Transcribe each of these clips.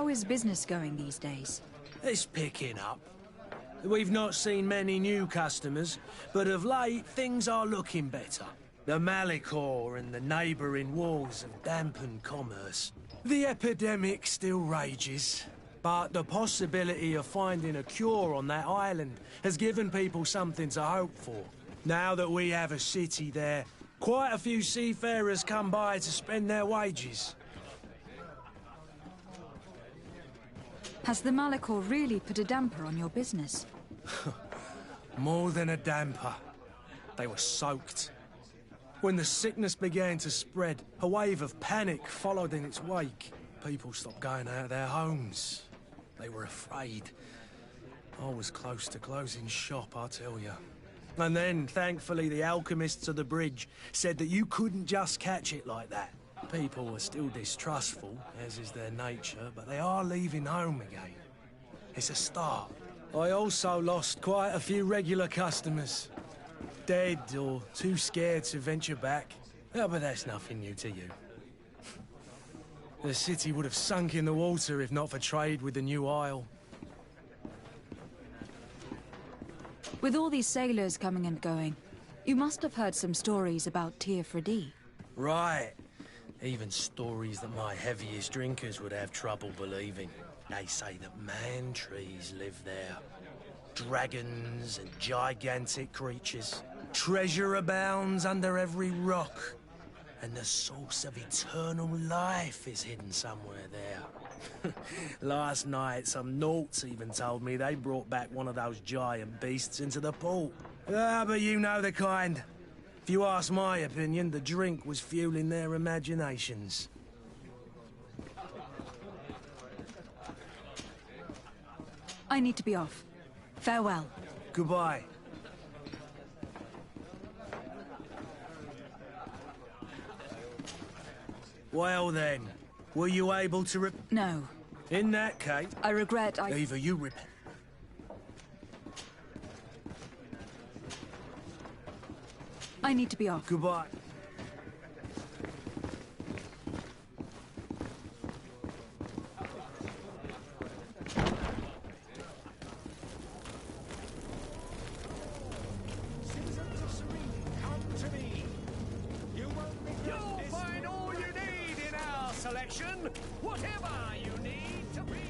How is business going these days? It's picking up. We've not seen many new customers, but of late, things are looking better. The Malicor and the neighbouring wars have dampened commerce. The epidemic still rages, but the possibility of finding a cure on that island has given people something to hope for. Now that we have a city there, quite a few seafarers come by to spend their wages. Has the Malicor really put a damper on your business? More than a damper. They were soaked. When the sickness began to spread, a wave of panic followed in its wake. People stopped going out of their homes. They were afraid. I was close to closing shop, I tell you. And then, thankfully, the alchemists of the bridge said that you couldn't just catch it like that. People were still distrustful, as is their nature, but they are leaving home again. It's a start. I also lost quite a few regular customers. Dead or too scared to venture back. Oh, but that's nothing new to you. The city would have sunk in the water if not for trade with the new isle. With all these sailors coming and going, you must have heard some stories about Teofredi. Right. Even stories that my heaviest drinkers would have trouble believing. They say that man-trees live there. Dragons and gigantic creatures. Treasure abounds under every rock. And the source of eternal life is hidden somewhere there. Last night, some Nauts even told me they brought back one of those giant beasts into the port. Ah, but you know the kind. If you ask my opinion, the drink was fueling their imaginations. I need to be off. Farewell. Goodbye. Well then, were you able to No. In that case... I regret Either you repent... I need to be off. Goodbye. Whatever you need to be.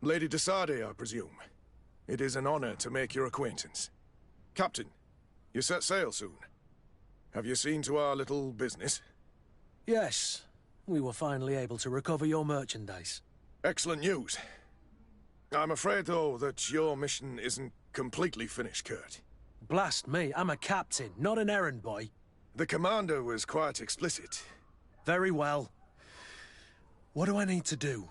Lady de Sardet, I presume. It is an honor to make your acquaintance. Captain, you set sail soon. Have you seen to our little business? Yes. We were finally able to recover your merchandise. Excellent news. I'm afraid, though, that your mission isn't completely finished, Kurt. Blast me, I'm a captain, not an errand boy. The commander was quite explicit. Very well. What do I need to do?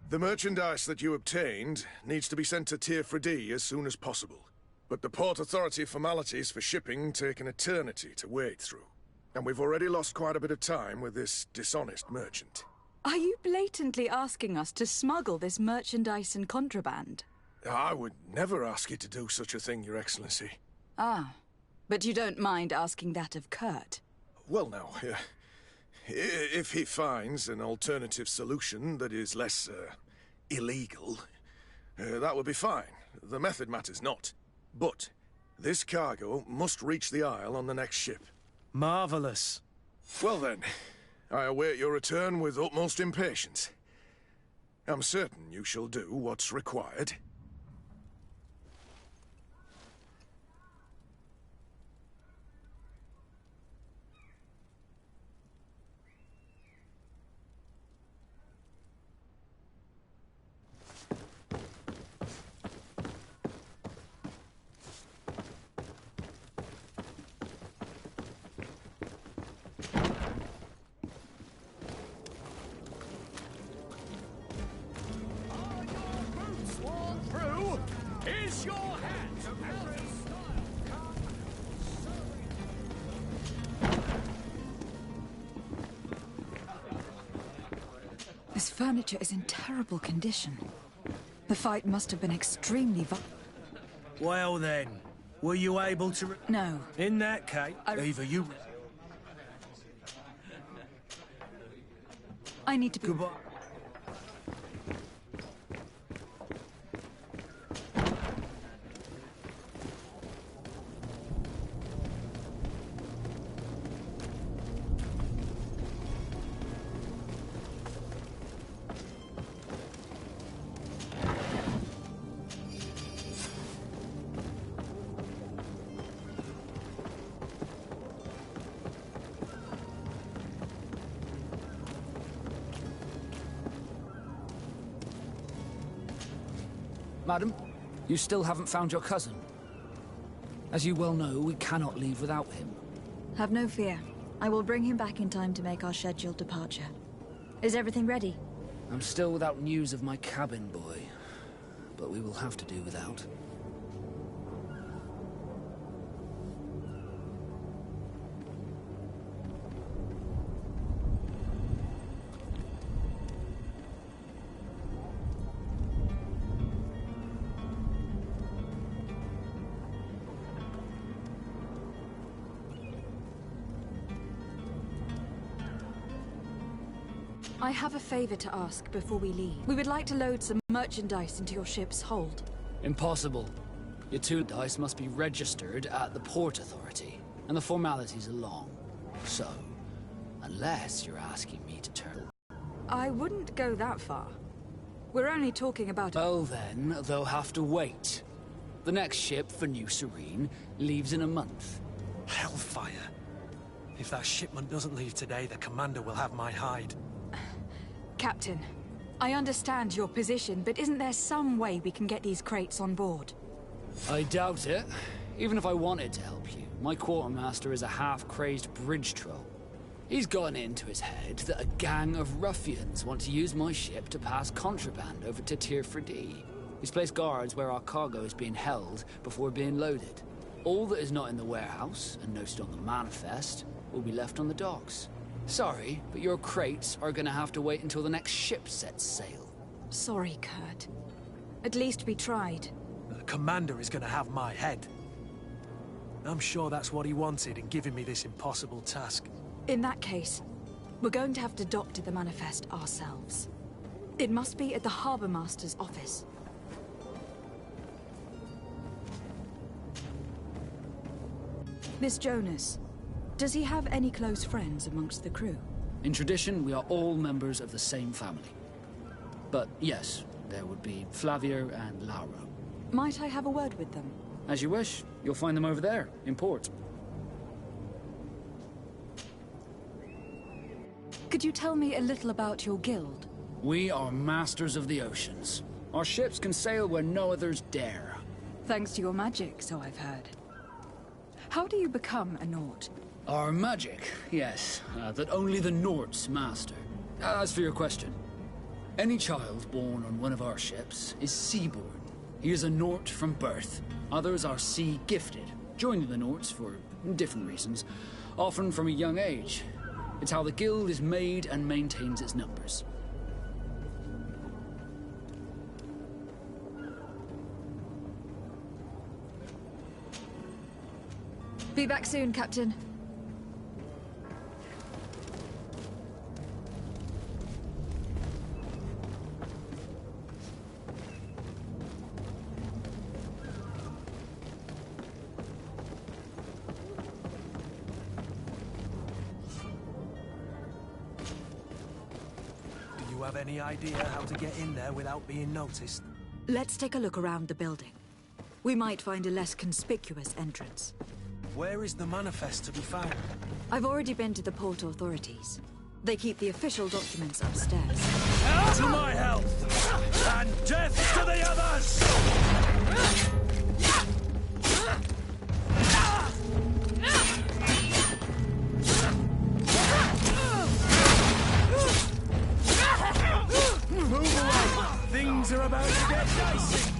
The merchandise that you obtained needs to be sent to Teofredi as soon as possible. But the Port Authority formalities for shipping take an eternity to wade through. And we've already lost quite a bit of time with this dishonest merchant. Are you blatantly asking us to smuggle this merchandise and contraband? I would never ask you to do such a thing, Your Excellency. Ah, but you don't mind asking that of Kurt? Well, now, if he finds an alternative solution that is less, illegal, that would be fine. The method matters not. But This cargo must reach the Isle on the next ship. Marvellous. Well then, I await your return with utmost impatience. I'm certain you shall do what's required. Is your hat every style? This furniture is in terrible condition. The fight must have been extremely Well then, were you able to... No. In that case, either you... I need to be... Goodbye. Madam, you still haven't found your cousin. As you well know, we cannot leave without him. Have no fear. I will bring him back in time to make our scheduled departure. Is everything ready? I'm still without news of my cabin boy, but we will have to do without. I have a favor to ask before we leave. We would like to load some merchandise into your ship's hold. Impossible. Your two dice must be registered at the Port Authority, and the formalities are long. So, unless you're asking me to turn... I wouldn't go that far. We're only talking about... Well then, they'll have to wait. The next ship for New Serene leaves in a month. Hellfire. If that shipment doesn't leave today, the commander will have my hide. Captain, I understand your position, but isn't there some way we can get these crates on board? I doubt it. Even if I wanted to help you, my quartermaster is a half-crazed bridge troll. He's gotten into his head that a gang of ruffians want to use my ship to pass contraband over to Tir Fredee. He's placed guards where our cargo is being held before being loaded. All that is not in the warehouse, and noted on the manifest, will be left on the docks. Sorry, but your crates are gonna have to wait until the next ship sets sail. Sorry, Kurt. At least we tried. The commander is gonna have my head. I'm sure that's what he wanted in giving me this impossible task. In that case, we're going to have to doctor the manifest ourselves. It must be at the Harbour Master's office. This Jonas, does he have any close friends amongst the crew? In tradition, we are all members of the same family. But yes, there would be Flavia and Laura. Might I have a word with them? As you wish. You'll find them over there, in port. Could you tell me a little about your guild? We are masters of the oceans. Our ships can sail where no others dare. Thanks to your magic, so I've heard. How do you become a Nort? Our magic, yes, that only the Norts master. As for your question, any child born on one of our ships is seaborn. He is a Nort from birth. Others are sea-gifted, joining the Norts for different reasons, often from a young age. It's how the guild is made and maintains its numbers. Be back soon, Captain. you have any idea how to get in there without being noticed? Let's take a look around the building. We might find a less conspicuous entrance. Where is the manifest to be found? I've already been to the port authorities. They keep the official documents upstairs. To my health! And death to the others! Move away! Things are about to get dicey!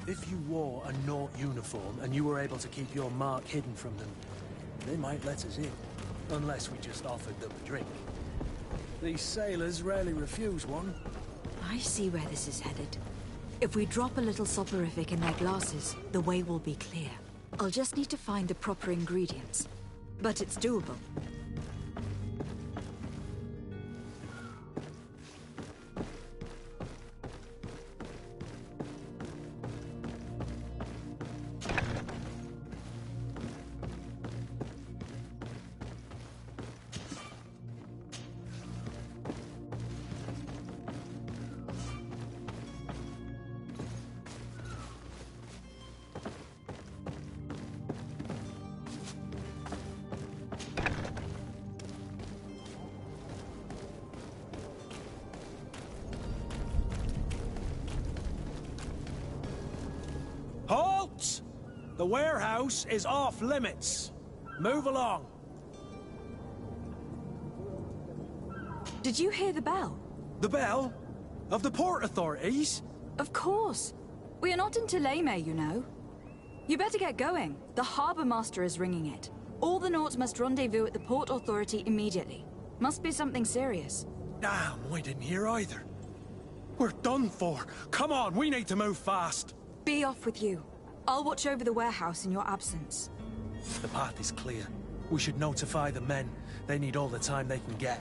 If you wore a Naut uniform and you were able to keep your mark hidden from them, they might let us in. Unless we just offered them a drink. These sailors rarely refuse one. I see where this is headed. If we drop a little soporific in their glasses, the way will be clear. I'll just need to find the proper ingredients. But it's doable. Halt! The warehouse is off limits. Move along. Did you hear the bell? The bell? Of the port authorities? Of course. We are not in Teleme, you know. You better get going. The harbour master is ringing it. All the Nauts must rendezvous at the port authority immediately. Must be something serious. Damn, we didn't hear either. We're done for. Come on, we need to move fast. Be off with you. I'll watch over the warehouse in your absence. The path is clear. We should notify the men. They need all the time they can get.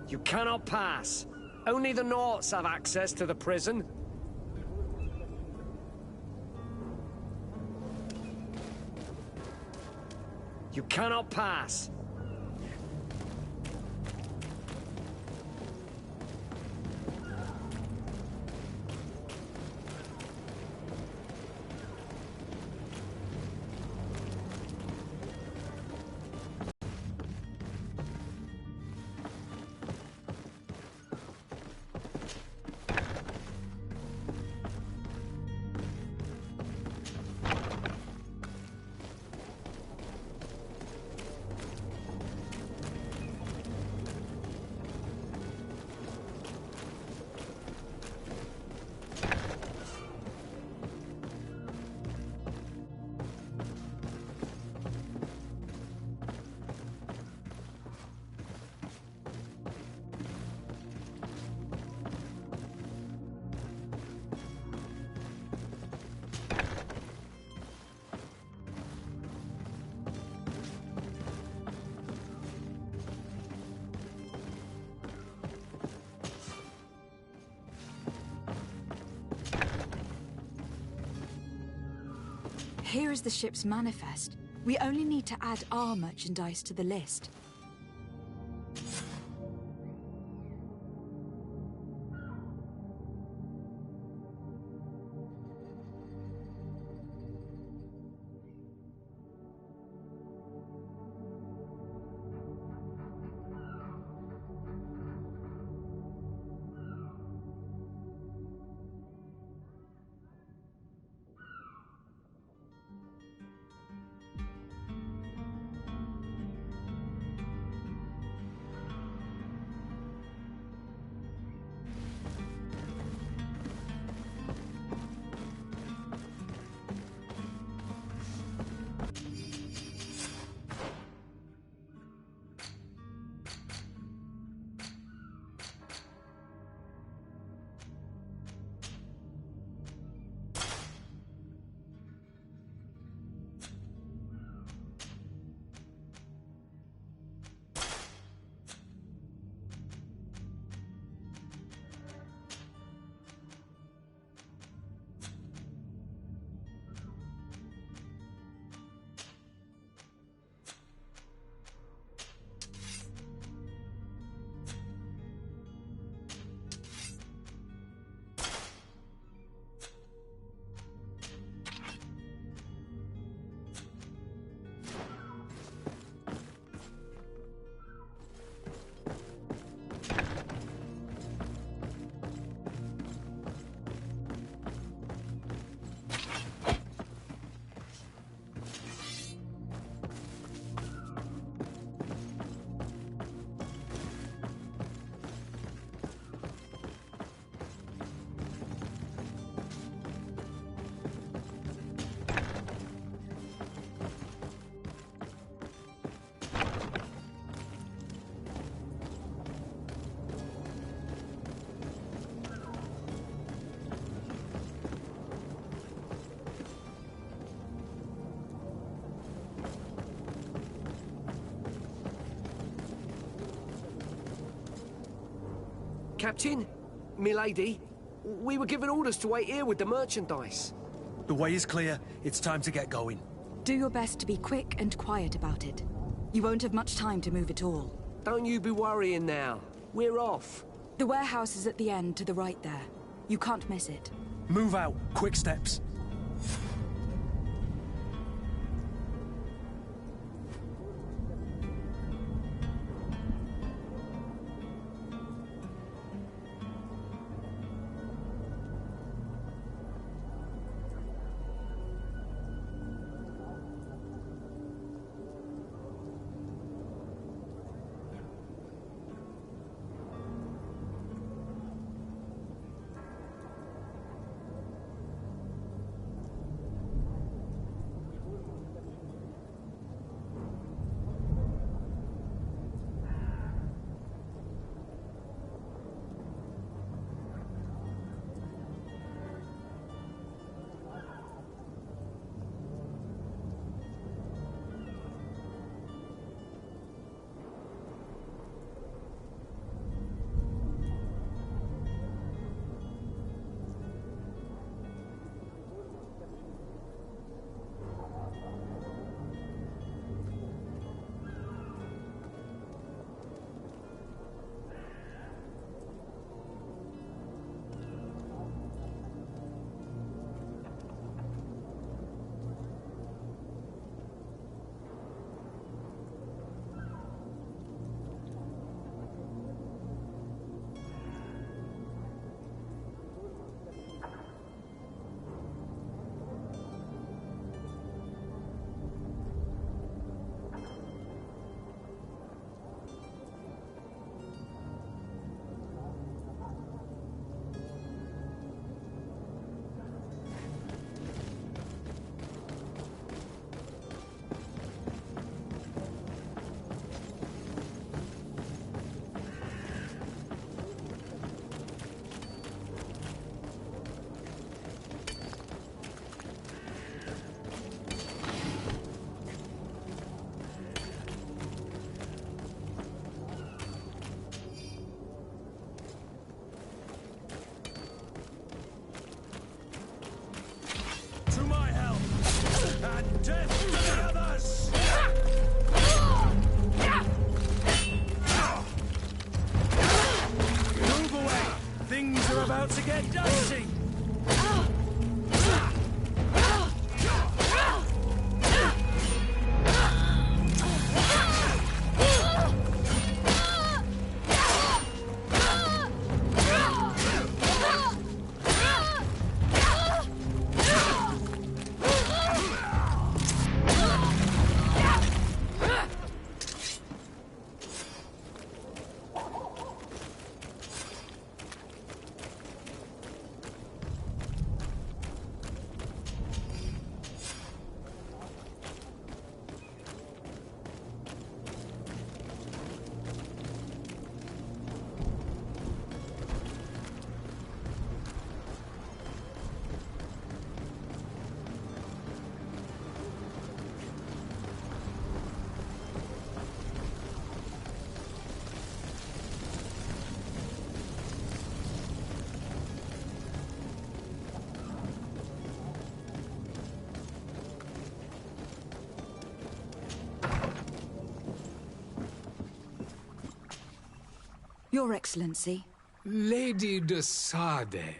You cannot pass. Only the Norts have access to the prison. You cannot pass. Here is the ship's manifest. We only need to add our merchandise to the list. Captain, milady, we were given orders to wait here with the merchandise. The way is clear. It's time to get going. Do your best to be quick and quiet about it. You won't have much time to move it all. Don't you be worrying now. We're off. The warehouse is at the end to the right there. You can't miss it. Move out. Quick steps. about to get dicey! Your Excellency. Lady de Sade,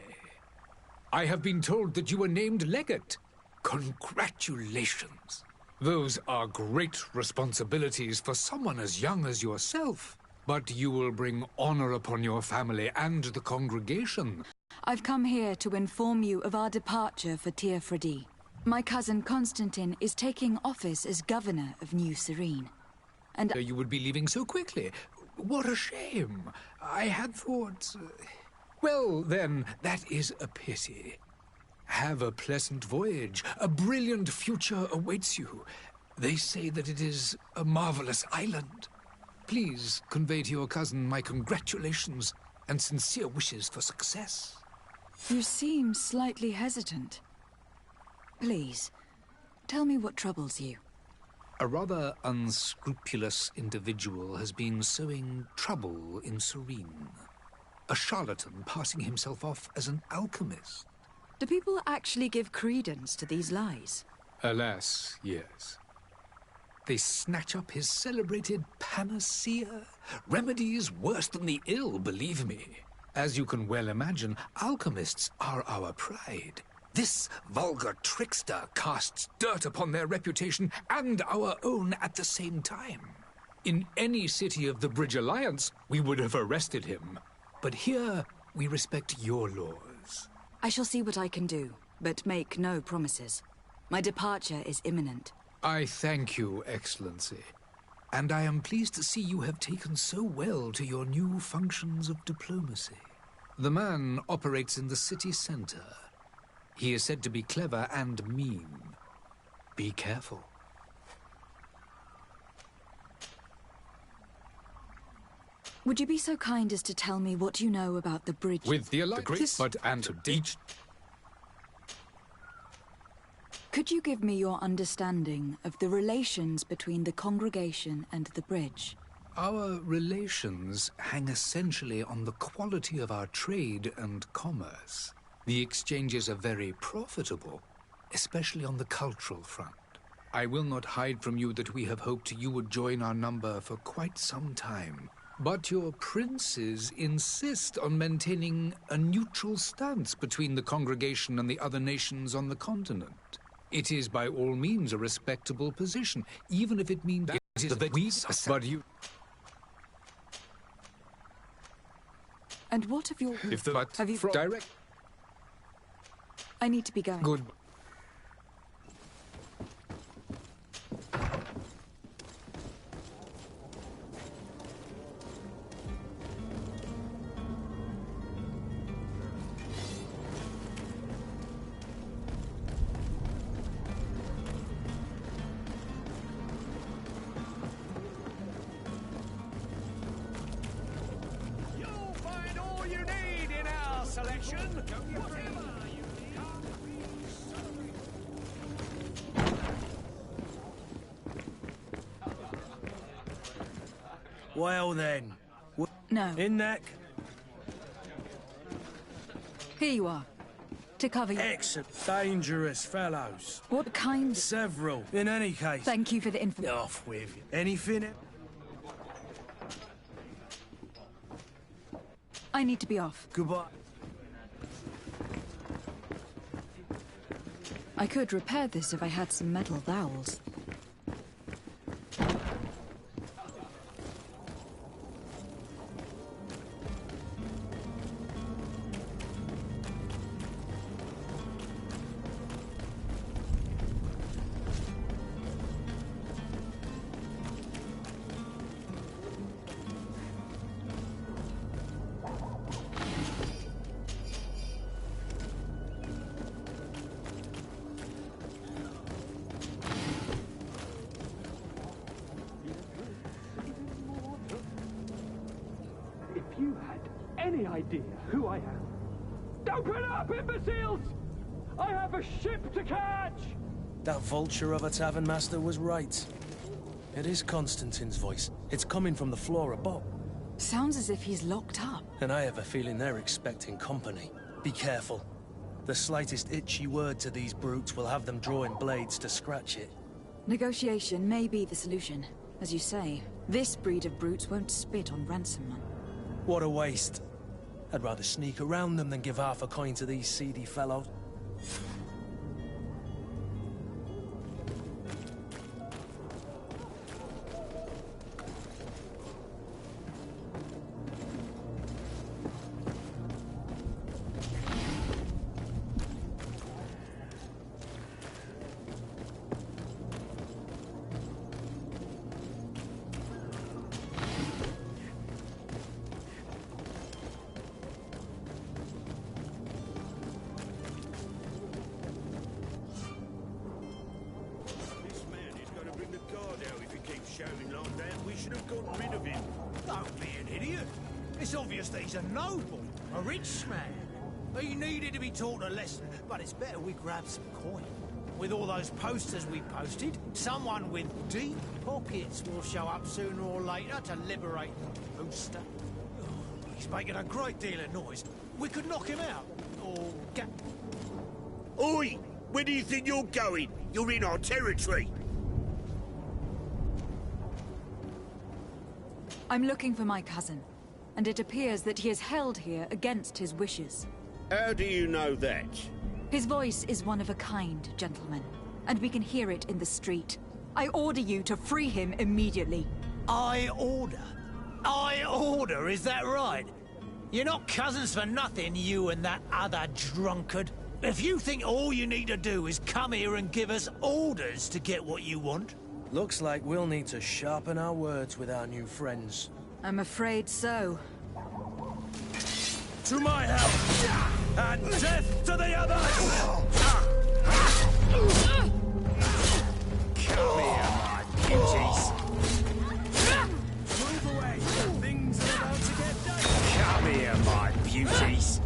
I have been told that you were named legate. Congratulations. Those are great responsibilities for someone as young as yourself. But you will bring honor upon your family and the congregation. I've come here to inform you of our departure for Tir Freddy. My cousin Constantine is taking office as governor of New Serene. And You would be leaving so quickly. What a shame. I had thought... Well, then, that is a pity. Have a pleasant voyage. A brilliant future awaits you. They say that it is a marvelous island. Please convey to your cousin my congratulations and sincere wishes for success. you seem slightly hesitant. Please, tell me what troubles you. A rather unscrupulous individual has been sowing trouble in Serene. A charlatan passing himself off as an alchemist. Do people actually give credence to these lies? Alas, yes. They snatch up his celebrated panacea. Remedies worse than the ill, believe me. As you can well imagine, alchemists are our pride. This vulgar trickster casts dirt upon their reputation and our own at the same time. In any city of the Bridge Alliance, we would have arrested him. But here, we respect your laws. I shall see what I can do, but make no promises. My departure is imminent. I thank you, Excellency. And I am pleased to see you have taken so well to your new functions of diplomacy. The man operates in the city center. He is said to be clever and mean. Be careful. Would you be so kind as to tell me what you know about the bridge? With the Alliance, but and to each... Could you give me your understanding of the relations between the congregation and the bridge? Our relations hang essentially on the quality of our trade and commerce. The exchanges are very profitable, especially on the cultural front. I will not hide from you that we have hoped you would join our number for quite some time. But your princes insist on maintaining a neutral stance between the congregation and the other nations on the continent. It is by all means a respectable position, even if it means it is that we... But you... And what of your... If the... Have you... Direct... I need to be going. Good. You'll find all you need in our selection. Well then, No. in that Here you are. To cover you. excellent, dangerous fellows. What kind... Several. In any case, Thank you for the info. off with you. Anything? I need to be off. Goodbye. I could repair this if I had some metal dowels. If you had any idea who I am... Open up, imbeciles! I have a ship to catch! That vulture of a tavern master was right. It is Constantine's voice. It's coming from the floor above. Sounds as if he's locked up. And I have a feeling they're expecting company. Be careful. The slightest itchy word to these brutes will have them drawing blades to scratch it. Negotiation may be the solution. As you say, this breed of brutes won't spit on ransom money. What a waste. I'd rather sneak around them than give half a coin to these seedy fellows. Shouting like that, we should have gotten rid of him. Don't be an idiot. It's obvious that he's a noble, a rich man. He needed to be taught a lesson, but it's better we grab some coin. With all those posters we posted, someone with deep pockets will show up sooner or later to liberate the booster. He's making a great deal of noise. We could knock him out, or get... Oi! Where do you think you're going? You're in our territory. I'm looking for my cousin, and it appears that he is held here against his wishes. How do you know that? His voice is one of a kind, gentlemen, and we can hear it in the street. I order you to free him immediately. I order? I order, is that right? You're not cousins for nothing, you and that other drunkard. If you think all you need to do is come here and give us orders to get what you want... Looks like we'll need to sharpen our words with our new friends. I'm afraid so. To my help! And death to the others! Come here, my beauties. Move away! Things are about to get done! Come here, my beauties.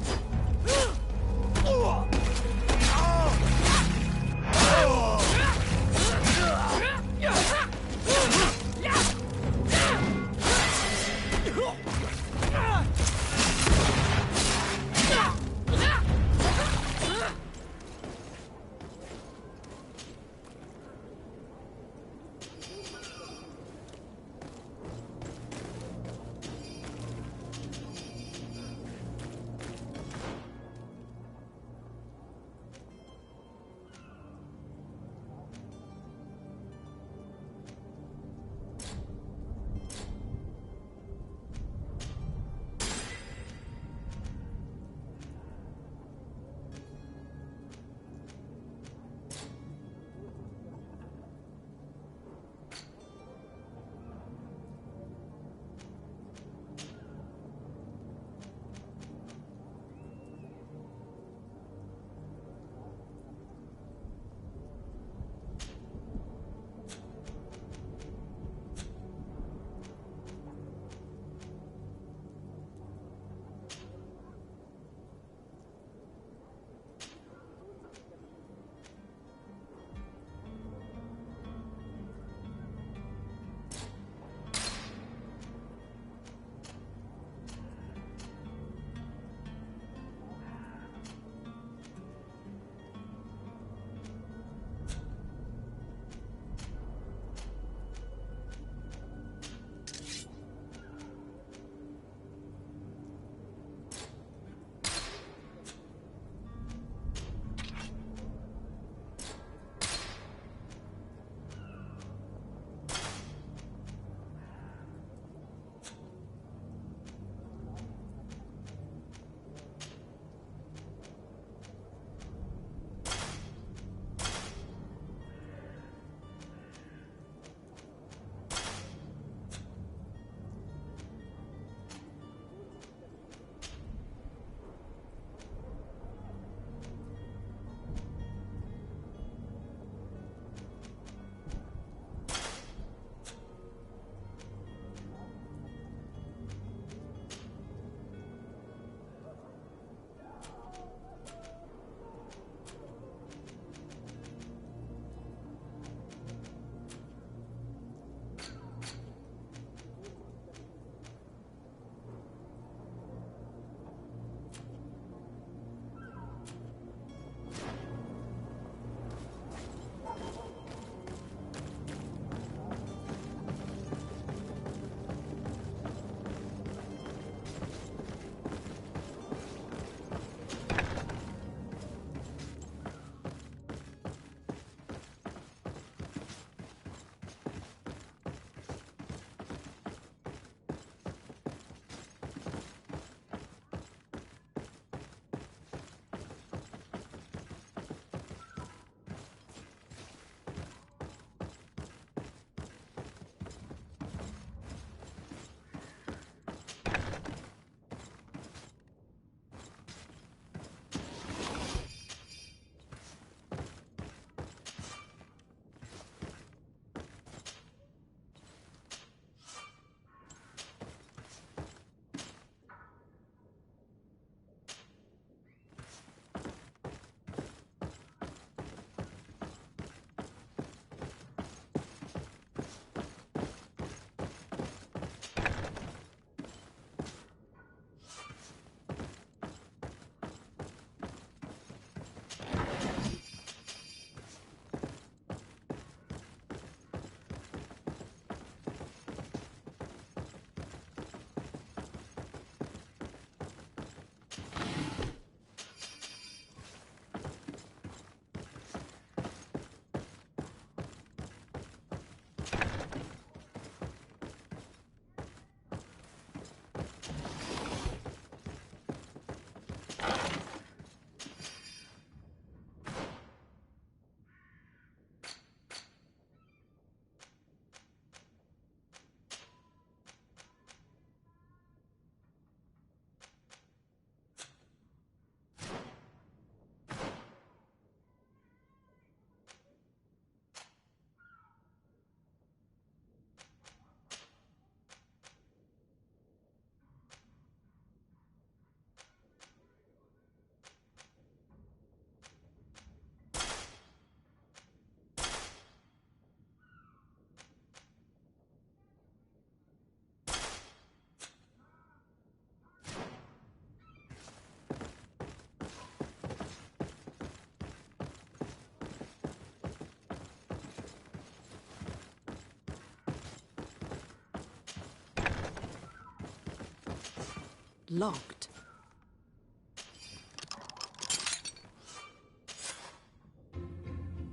locked.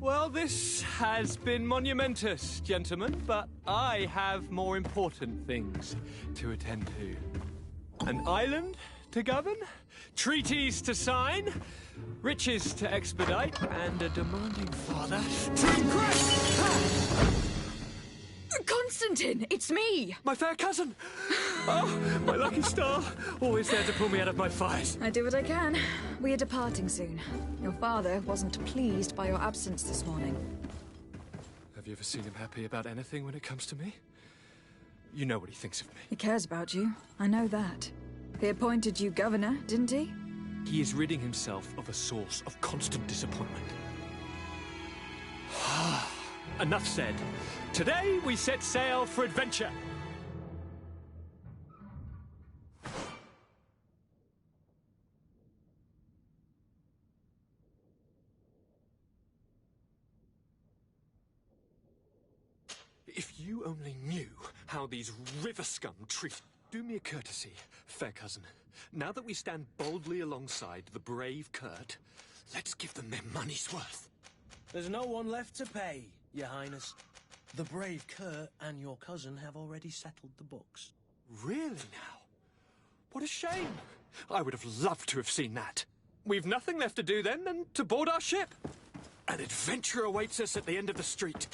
Well, this has been monumentous, gentlemen, but I have more important things to attend to. An island to govern, treaties to sign, riches to expedite, and a demanding father to impress! Constantine, it's me! My fair cousin! Oh, my lucky star, always there to pull me out of my fires. I do what I can. We are departing soon. Your father wasn't pleased by your absence this morning. Have you ever seen him happy about anything when it comes to me? You know what he thinks of me. He cares about you. I know that. He appointed you governor, didn't he? He is ridding himself of a source of constant disappointment. Enough said. Today we set sail for adventure. If you only knew how these river scum treat... Do me a courtesy, fair cousin. Now that we stand boldly alongside the brave Kurt, let's give them their money's worth. There's no one left to pay, Your Highness. The brave Kurt and your cousin have already settled the books. Really now? What a shame. I would have loved to have seen that. We've nothing left to do then than to board our ship. An adventure awaits us at the end of the street.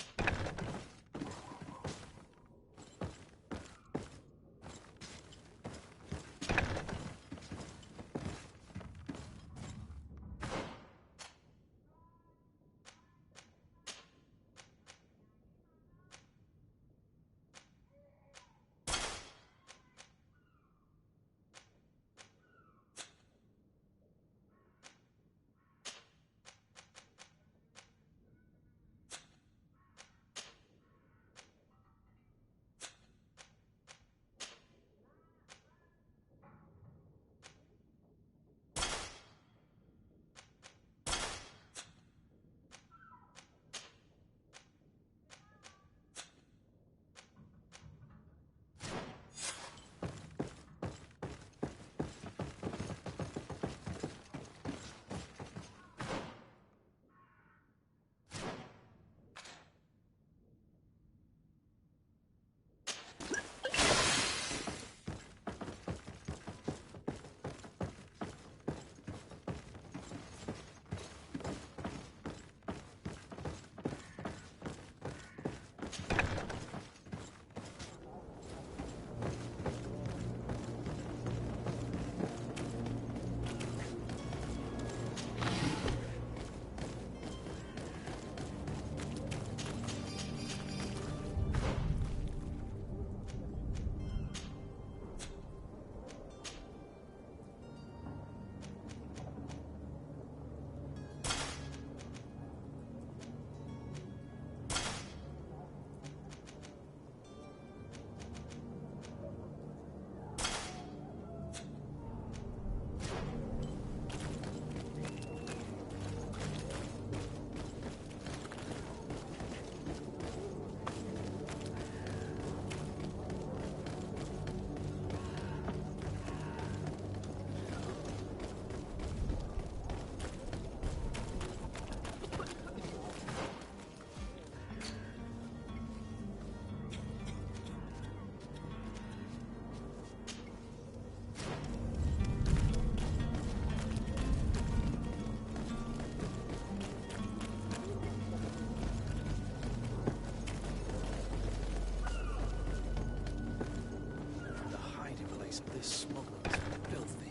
This smuggler's filthy.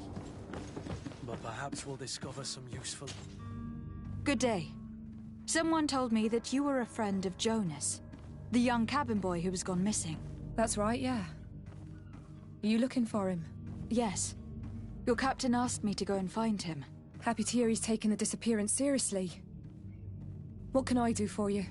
But perhaps we'll discover some useful... Good day. Someone told me that you were a friend of Jonas, the young cabin boy who was gone missing. That's right, yeah. Are you looking for him? Yes. Your captain asked me to go and find him. Happy to hear he's taken the disappearance seriously. What can I do for you?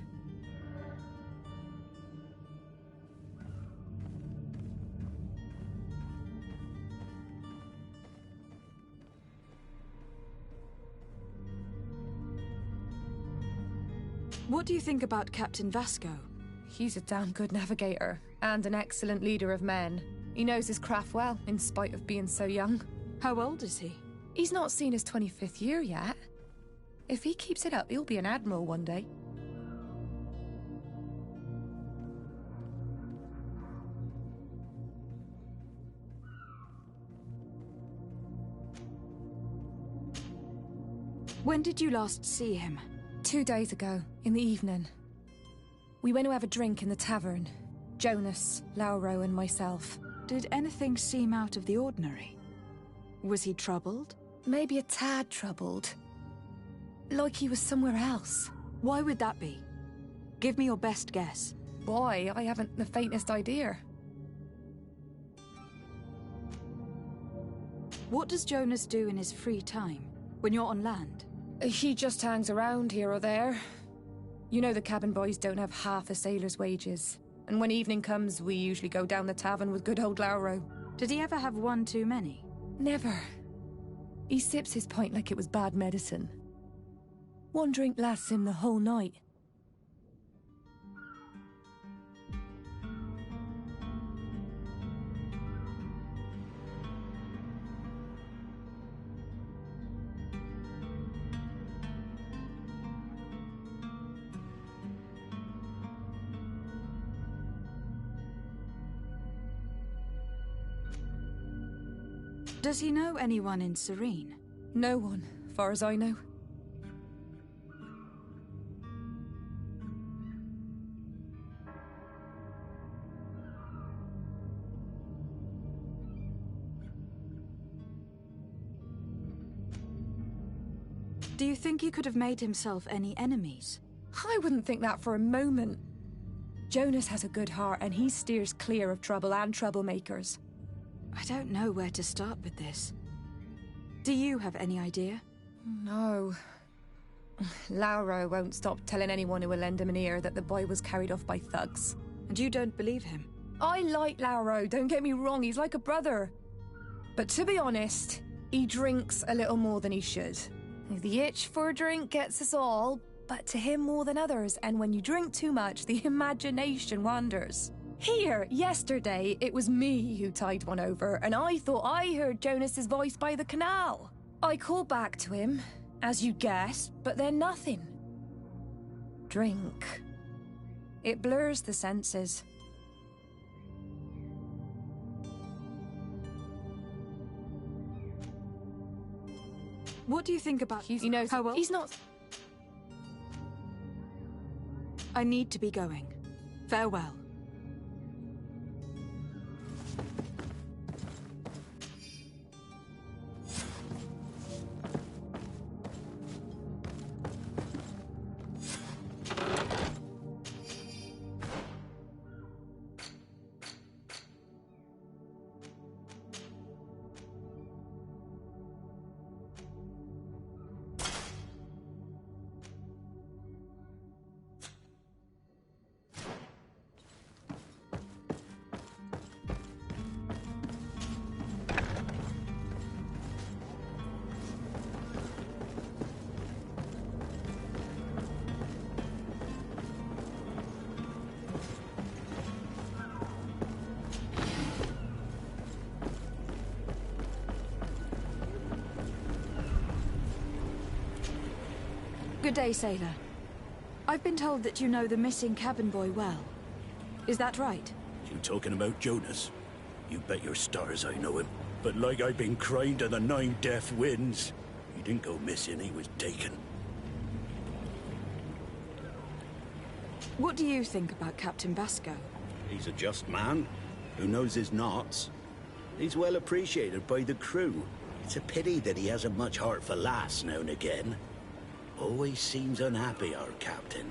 What do you think about Captain Vasco? He's a damn good navigator, and an excellent leader of men. He knows his craft well, in spite of being so young. How old is he? He's not seen his 25th year yet. If he keeps it up, he'll be an admiral one day. When did you last see him? 2 days ago, in the evening. We went to have a drink in the tavern. Jonas, Lauro and myself. Did anything seem out of the ordinary? Was he troubled? Maybe a tad troubled. Like he was somewhere else. Why would that be? Give me your best guess. Why? I haven't the faintest idea. What does Jonas do in his free time, when you're on land? He just hangs around here or there. You know the cabin boys don't have half a sailor's wages. And when evening comes, we usually go down the tavern with good old Lauro. Did he ever have one too many? Never. He sips his pint like it was bad medicine. One drink lasts him the whole night. Does he know anyone in Serene? No one, far as I know. Do you think he could have made himself any enemies? I wouldn't think that for a moment. Jonas has a good heart and he steers clear of trouble and troublemakers. I don't know where to start with this. Do you have any idea? No. Lauro won't stop telling anyone who will lend him an ear that the boy was carried off by thugs. And you don't believe him? I like Lauro, don't get me wrong, he's like a brother. But to be honest, he drinks a little more than he should. The itch for a drink gets us all, but to him more than others, and when you drink too much, the imagination wanders. Here, yesterday, it was me who tied one over, and I thought I heard Jonas's voice by the canal. I called back to him, as you guessed, but then nothing. Drink. It blurs the senses. What do you think about... He knows how well? He's not... I need to be going. Farewell. Good day, sailor. I've been told that you know the missing cabin boy well. Is that right? You talking about Jonas? You bet your stars I know him. But like I've been crying to the 9 deaf winds, he didn't go missing, he was taken. What do you think about Captain Vasco? He's a just man, who knows his knots. He's well appreciated by the crew. It's a pity that he hasn't much heart for lass now and again. Always seems unhappy, our captain.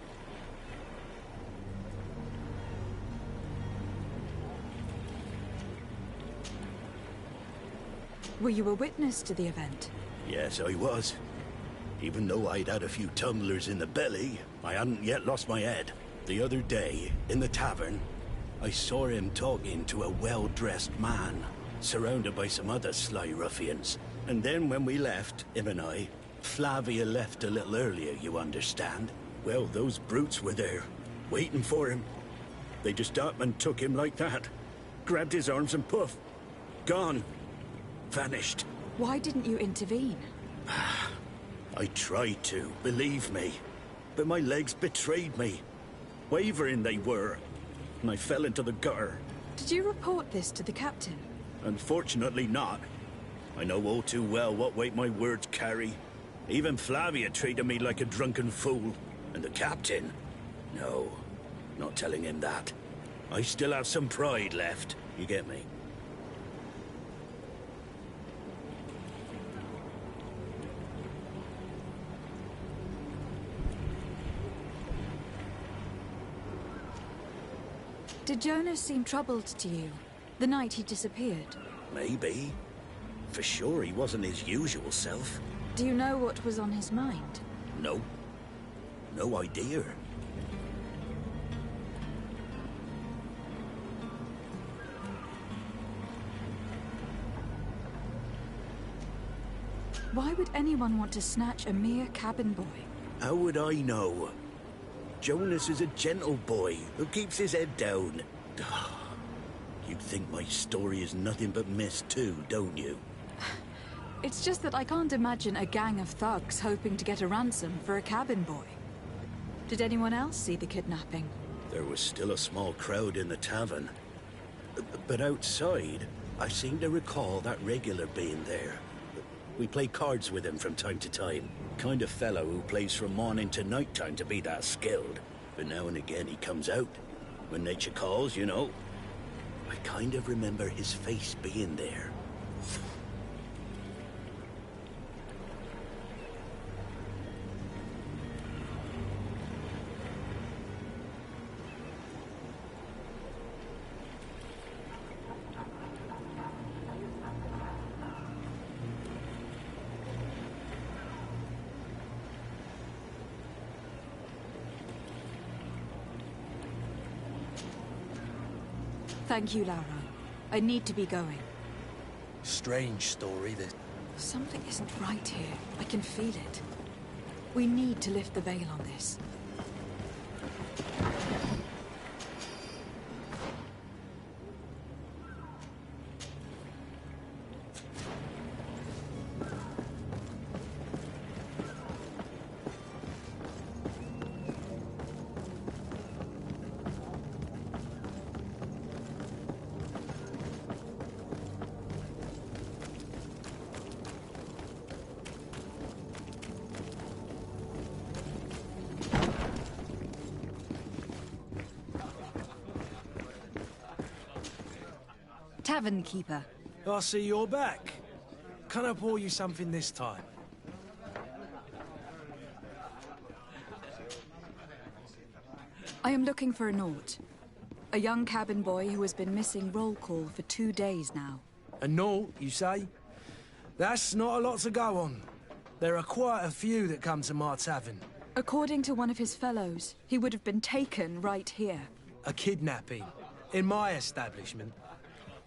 Were you a witness to the event? Yes, I was. Even though I'd had a few tumblers in the belly, I hadn't yet lost my head. The other day, in the tavern, I saw him talking to a well-dressed man, surrounded by some other sly ruffians. And then when we left, him and I, Flavia left a little earlier, you understand. Well, those brutes were there, waiting for him. They just up and took him like that. Grabbed his arms and poof. Gone. Vanished. Why didn't you intervene? I tried to, believe me. But my legs betrayed me. Wavering they were. And I fell into the gutter. Did you report this to the captain? Unfortunately not. I know all too well what weight my words carry. Even Flavia treated me like a drunken fool. And the captain? No, not telling him that. I still have some pride left, you get me? Did Jonas seem troubled to you the night he disappeared? Maybe. For sure he wasn't his usual self. Do you know what was on his mind? No. No idea. Why would anyone want to snatch a mere cabin boy? How would I know? Jonas is a gentle boy who keeps his head down. You think my story is nothing but mist too, don't you? It's just that I can't imagine a gang of thugs hoping to get a ransom for a cabin boy. Did anyone else see the kidnapping? There was still a small crowd in the tavern. But outside, I seem to recall that regular being there. We play cards with him from time to time. Kind of fellow who plays from morning to night time to be that skilled. But now and again he comes out. When nature calls, you know. I kind of remember his face being there. Thank you, Laura. I need to be going. Strange story, this. Something isn't right here. I can feel it. We need to lift the veil on this. Tavern keeper. I see you're back. Can I pour you something this time? I am looking for a Naut. A young cabin boy who has been missing roll call for 2 days now. A Naut, you say? That's not a lot to go on. There are quite a few that come to my tavern. According to one of his fellows, he would have been taken right here. A kidnapping? In my establishment?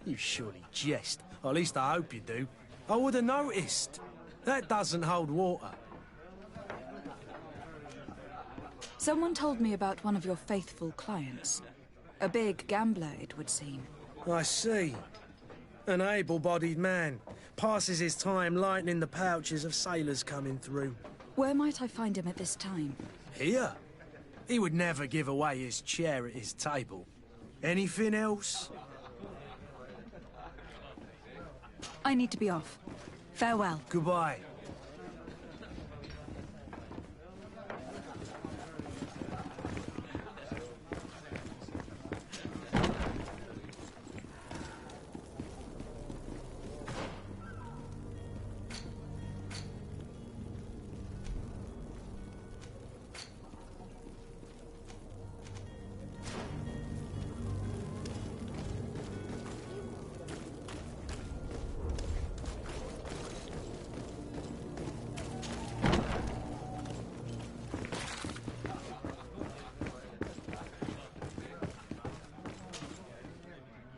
You surely jest. Or at least I hope you do. I would have noticed. That doesn't hold water. Someone told me about one of your faithful clients. A big gambler, it would seem. I see. An able-bodied man. Passes his time lightening the pouches of sailors coming through. Where might I find him at this time? Here? He would never give away his chair at his table. Anything else? I need to be off. Farewell. Goodbye.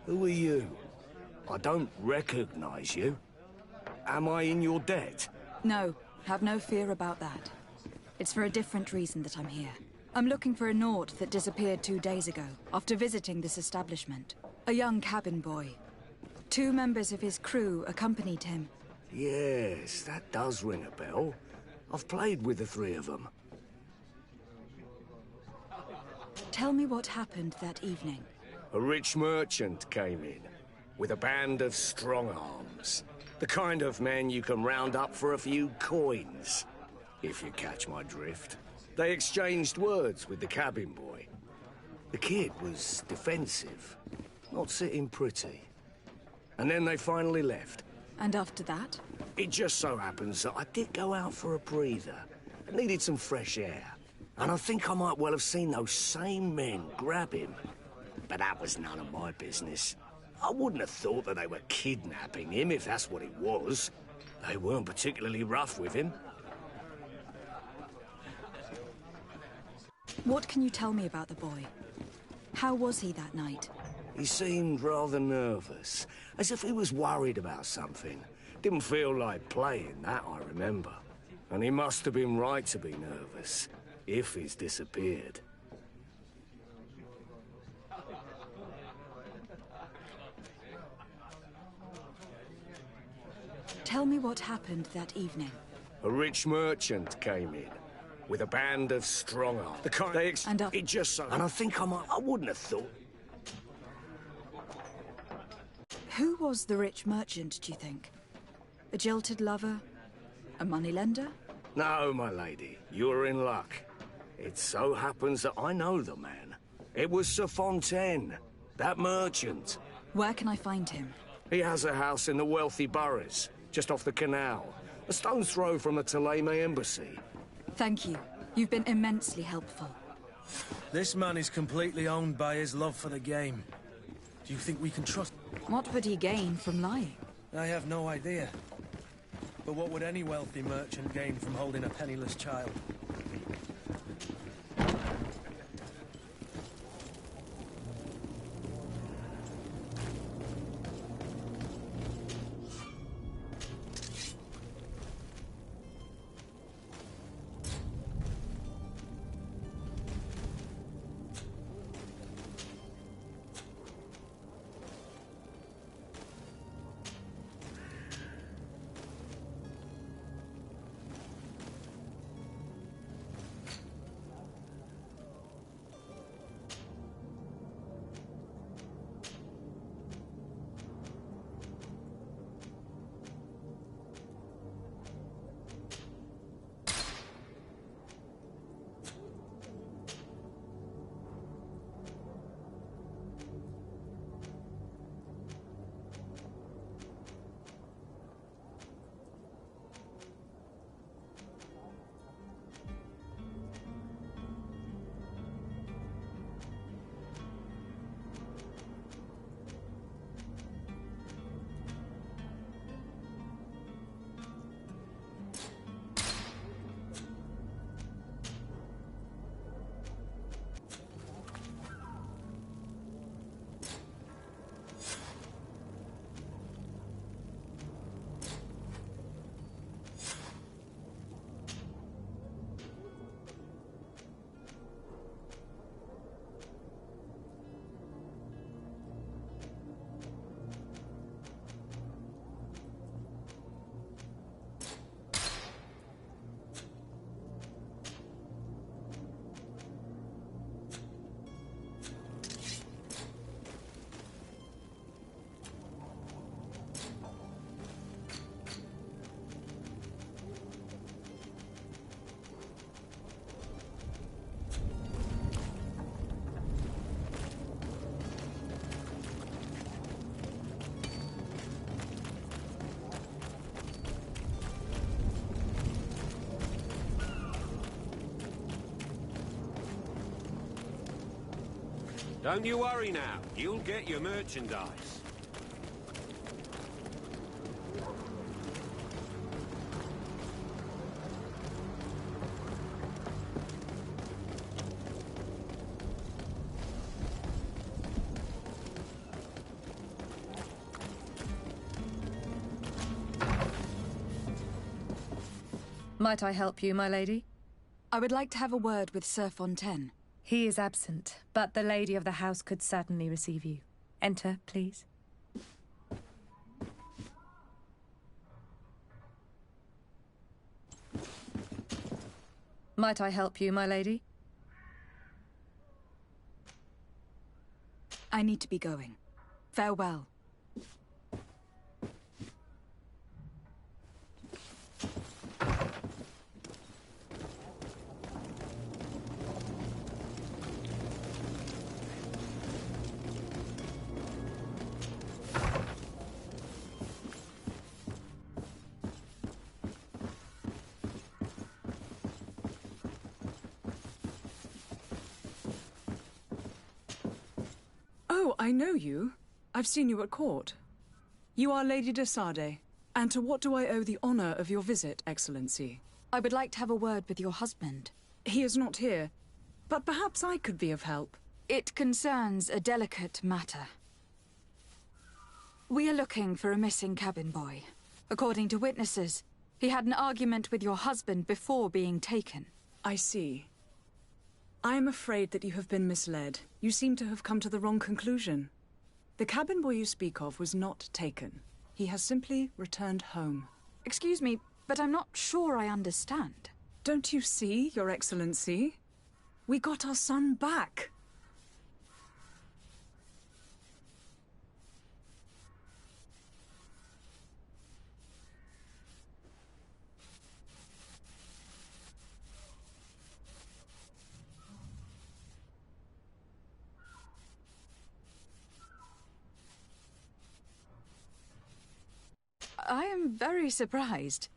Who are you? I don't recognize you. Am I in your debt? No, have no fear about that. It's for a different reason that I'm here. I'm looking for a Naut that disappeared 2 days ago, after visiting this establishment. A young cabin boy. 2 members of his crew accompanied him. Yes, that does ring a bell. I've played with the 3 of them. Tell me what happened that evening. A rich merchant came in, with a band of strong arms. The kind of men you can round up for a few coins, if you catch my drift. They exchanged words with the cabin boy. The kid was defensive, not sitting pretty. And then they finally left. And after that? It just so happens that I did go out for a breather. I needed some fresh air. And I think I might well have seen those same men grab him. But that was none of my business. I wouldn't have thought that they were kidnapping him, if that's what it was. They weren't particularly rough with him. What can you tell me about the boy? How was he that night? He seemed rather nervous, as if he was worried about something. Didn't feel like playing, that I remember. And he must have been right to be nervous, if he's disappeared. Tell me what happened that evening. A rich merchant came in, with a band of strong arms. The kind they it just so. And I think I wouldn't have thought. Who was the rich merchant, do you think? A jilted lover? A moneylender? No, my lady, you're in luck. It so happens that I know the man. It was Sir Fontaine, that merchant. Where can I find him? He has a house in the wealthy boroughs, just off the canal. A stone's throw from the Thélème embassy. Thank you. You've been immensely helpful. This man is completely owned by his love for the game. Do you think we can trust? What would he gain from lying? I have no idea. But what would any wealthy merchant gain from holding a penniless child? Don't you worry now. You'll get your merchandise. Might I help you, my lady? I would like to have a word with Sir Fontaine. He is absent, but the lady of the house could certainly receive you. Enter, please. Might I help you, my lady? I need to be going. Farewell. Oh, I know you. I've seen you at court. You are Lady de Sardet. And to what do I owe the honor of your visit, Excellency? I would like to have a word with your husband. He is not here, but perhaps I could be of help. It concerns a delicate matter. We are looking for a missing cabin boy. According to witnesses, he had an argument with your husband before being taken. I see. I am afraid that you have been misled. You seem to have come to the wrong conclusion. The cabin boy you speak of was not taken. He has simply returned home. Excuse me, but I'm not sure I understand. Don't you see, Your Excellency? We got our son back. I am very surprised.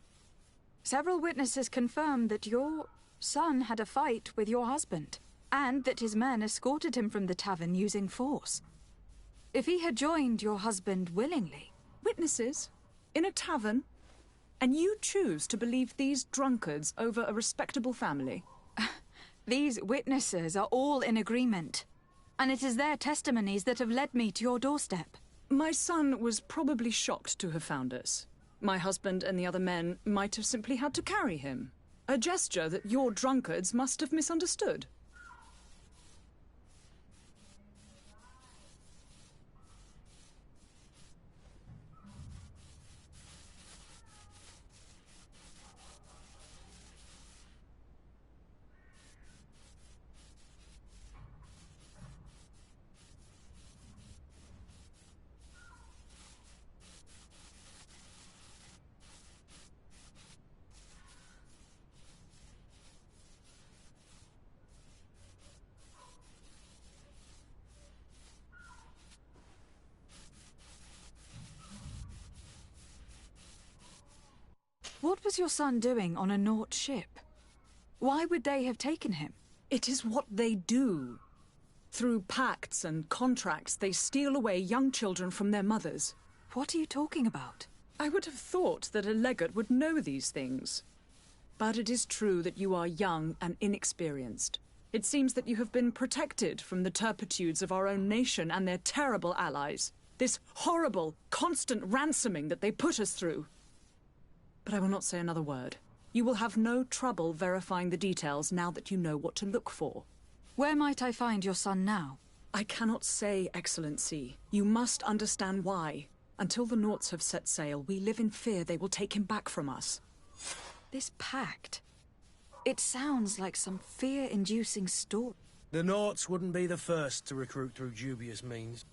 Several witnesses confirmed that your son had a fight with your husband, and that his men escorted him from the tavern using force. If he had joined your husband willingly... Witnesses? In a tavern? And you choose to believe these drunkards over a respectable family? These witnesses are all in agreement, and it is their testimonies that have led me to your doorstep. My son was probably shocked to have found us. My husband and the other men might have simply had to carry him. A gesture that your drunkards must have misunderstood. What was your son doing on a Naut ship? Why would they have taken him? It is what they do. Through pacts and contracts, they steal away young children from their mothers. What are you talking about? I would have thought that a legate would know these things. But it is true that you are young and inexperienced. It seems that you have been protected from the turpitudes of our own nation and their terrible allies. This horrible, constant ransoming that they put us through. But I will not say another word. You will have no trouble verifying the details now that you know what to look for. Where might I find your son now? I cannot say, Excellency. You must understand why. Until the Nauts have set sail, we live in fear they will take him back from us. This pact... It sounds like some fear-inducing story. The Nauts wouldn't be the first to recruit through dubious means.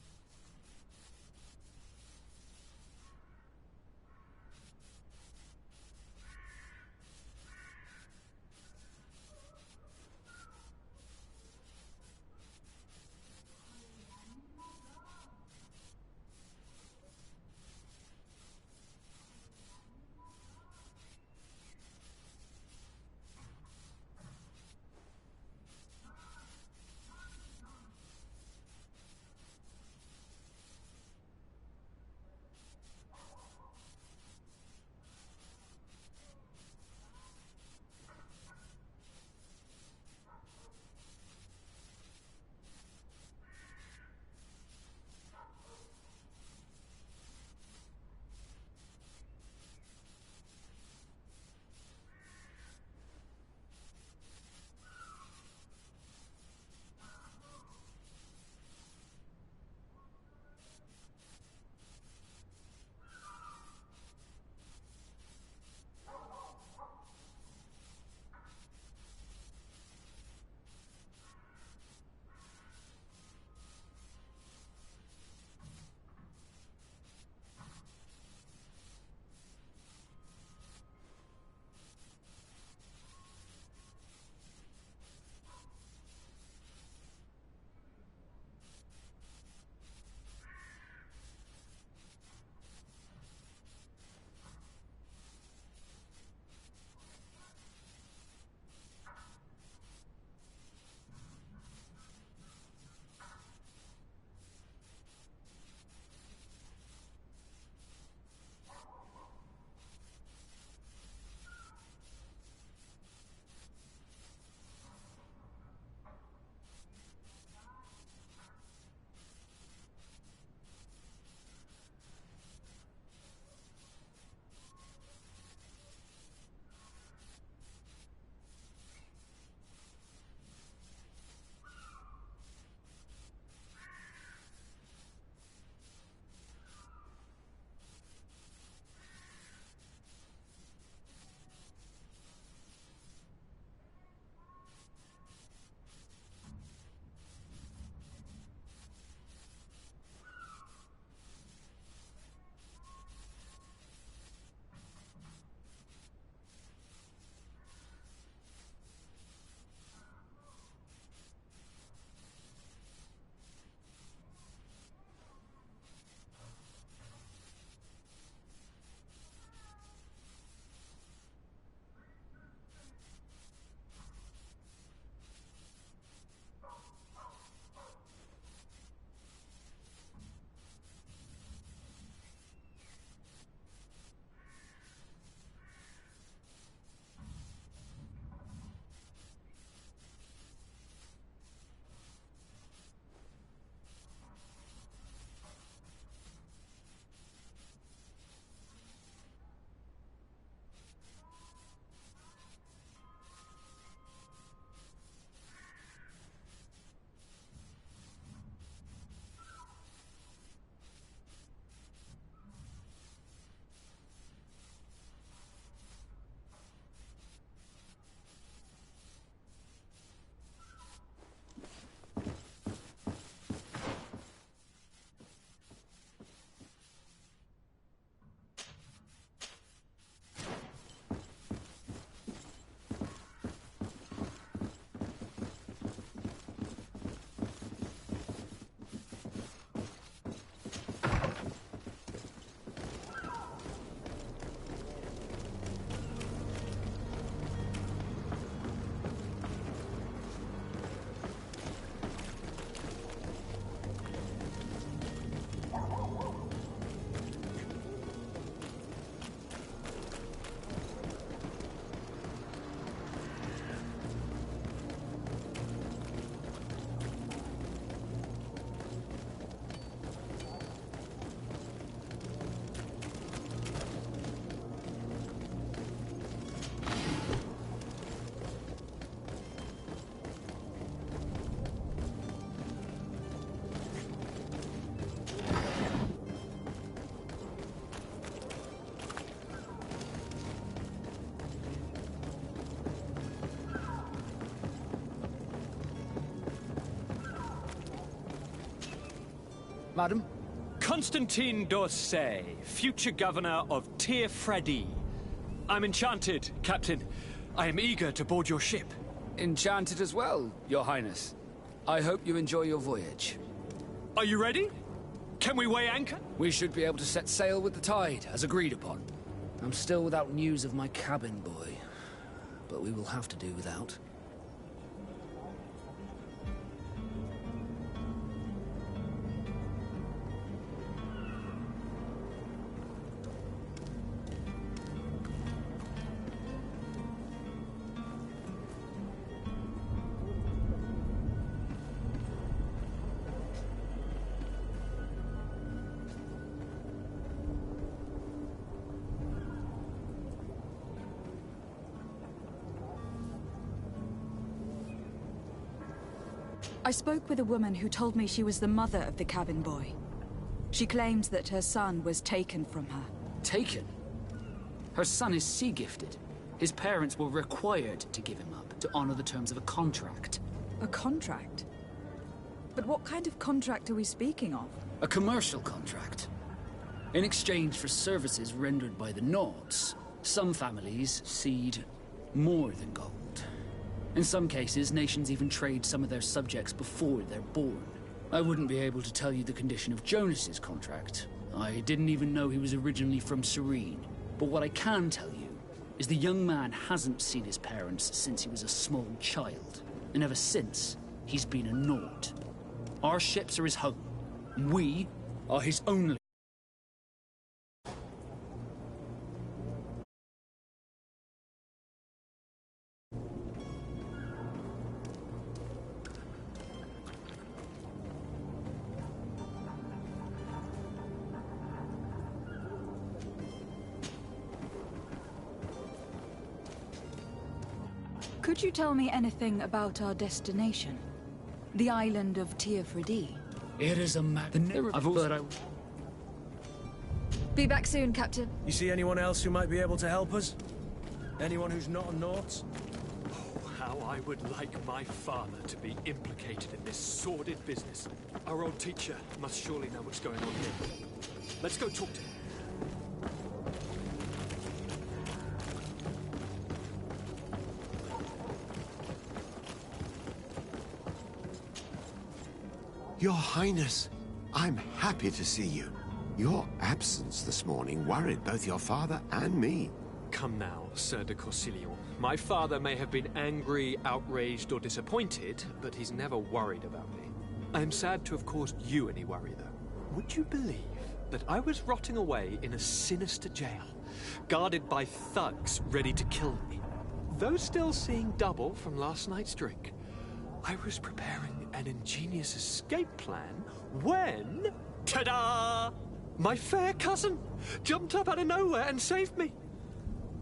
Madam? Constantine d'Orsay, future governor of Tir Freddy. I'm enchanted, Captain. I am eager to board your ship. Enchanted as well, Your Highness. I hope you enjoy your voyage. Are you ready? Can we weigh anchor? We should be able to set sail with the tide, as agreed upon. I'm still without news of my cabin boy, but we will have to do without. I spoke with a woman who told me she was the mother of the cabin boy. She claims that her son was taken from her. Taken? Her son is sea-gifted. His parents were required to give him up to honor the terms of a contract. A contract? But what kind of contract are we speaking of? A commercial contract. In exchange for services rendered by the Nords, some families cede more than gold. In some cases, nations even trade some of their subjects before they're born. I wouldn't be able to tell you the condition of Jonas's contract. I didn't even know he was originally from Serene. But what I can tell you is the young man hasn't seen his parents since he was a small child. And ever since, he's been a Nord. Our ships are his home. We are his only. Could you tell me anything about our destination? The island of Tir Freddy? It is a Be back soon, Captain. You see anyone else who might be able to help us? Anyone who's not a Nort? Oh, how I would like my father to be implicated in this sordid business. Our old teacher must surely know what's going on here. Let's go talk to him. Your Highness, I'm happy to see you. Your absence this morning worried both your father and me. Come now, Sir de Corsilion. My father may have been angry, outraged, or disappointed, but he's never worried about me. I am sad to have caused you any worry, though. Would you believe that I was rotting away in a sinister jail, guarded by thugs ready to kill me? Though still seeing double from last night's drink, I was preparing an ingenious escape plan when... ta-da! My fair cousin jumped up out of nowhere and saved me.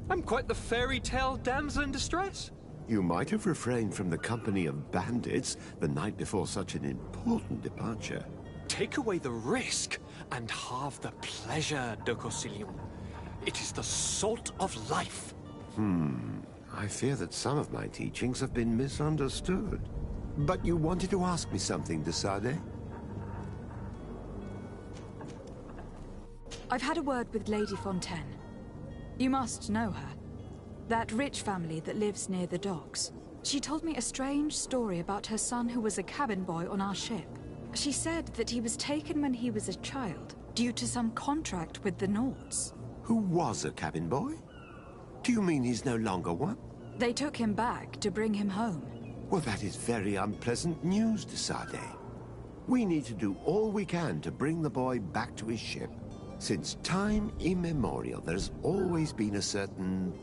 I'm quite the fairy tale damsel in distress. You might have refrained from the company of bandits the night before such an important departure. Take away the risk and halve the pleasure, de Corsilion. It is the salt of life. I fear that some of my teachings have been misunderstood. But you wanted to ask me something, de Sade? I've had a word with Lady Fontaine. You must know her. That rich family that lives near the docks. She told me a strange story about her son who was a cabin boy on our ship. She said that he was taken when he was a child, due to some contract with the Nords. Who was a cabin boy? Do you mean he's no longer one? They took him back to bring him home. Well, that is very unpleasant news, de Sade. We need to do all we can to bring the boy back to his ship. Since time immemorial, there's always been a certain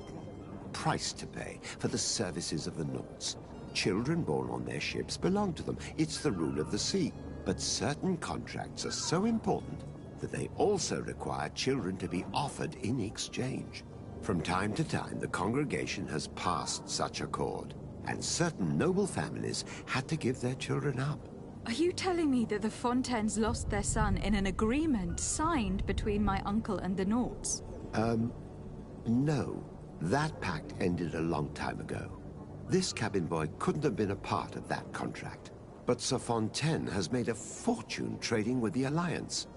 price to pay for the services of the Nords. Children born on their ships belong to them. It's the rule of the sea. But certain contracts are so important that they also require children to be offered in exchange. From time to time, the congregation has passed such accord, and certain noble families had to give their children up. Are you telling me that the Fontaines lost their son in an agreement signed between my uncle and the Nords? No. That pact ended a long time ago. This cabin boy couldn't have been a part of that contract. But Sir Fontaine has made a fortune trading with the Alliance,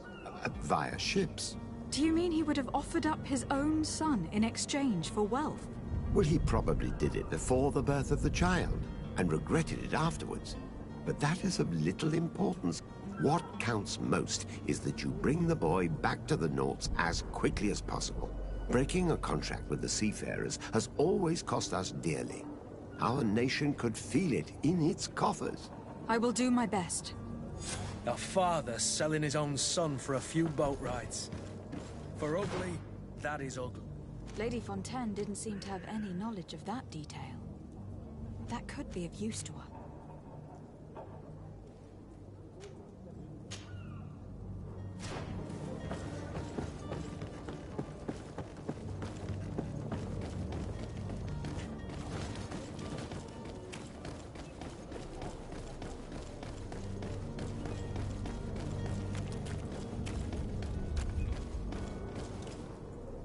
via ships. Do you mean he would have offered up his own son in exchange for wealth? Well, he probably did it before the birth of the child, and regretted it afterwards. But that is of little importance. What counts most is that you bring the boy back to the Nauts as quickly as possible. Breaking a contract with the seafarers has always cost us dearly. Our nation could feel it in its coffers. I will do my best. A father selling his own son for a few boat rides. For ugly, that is ugly. Lady Fontaine didn't seem to have any knowledge of that detail. That could be of use to her.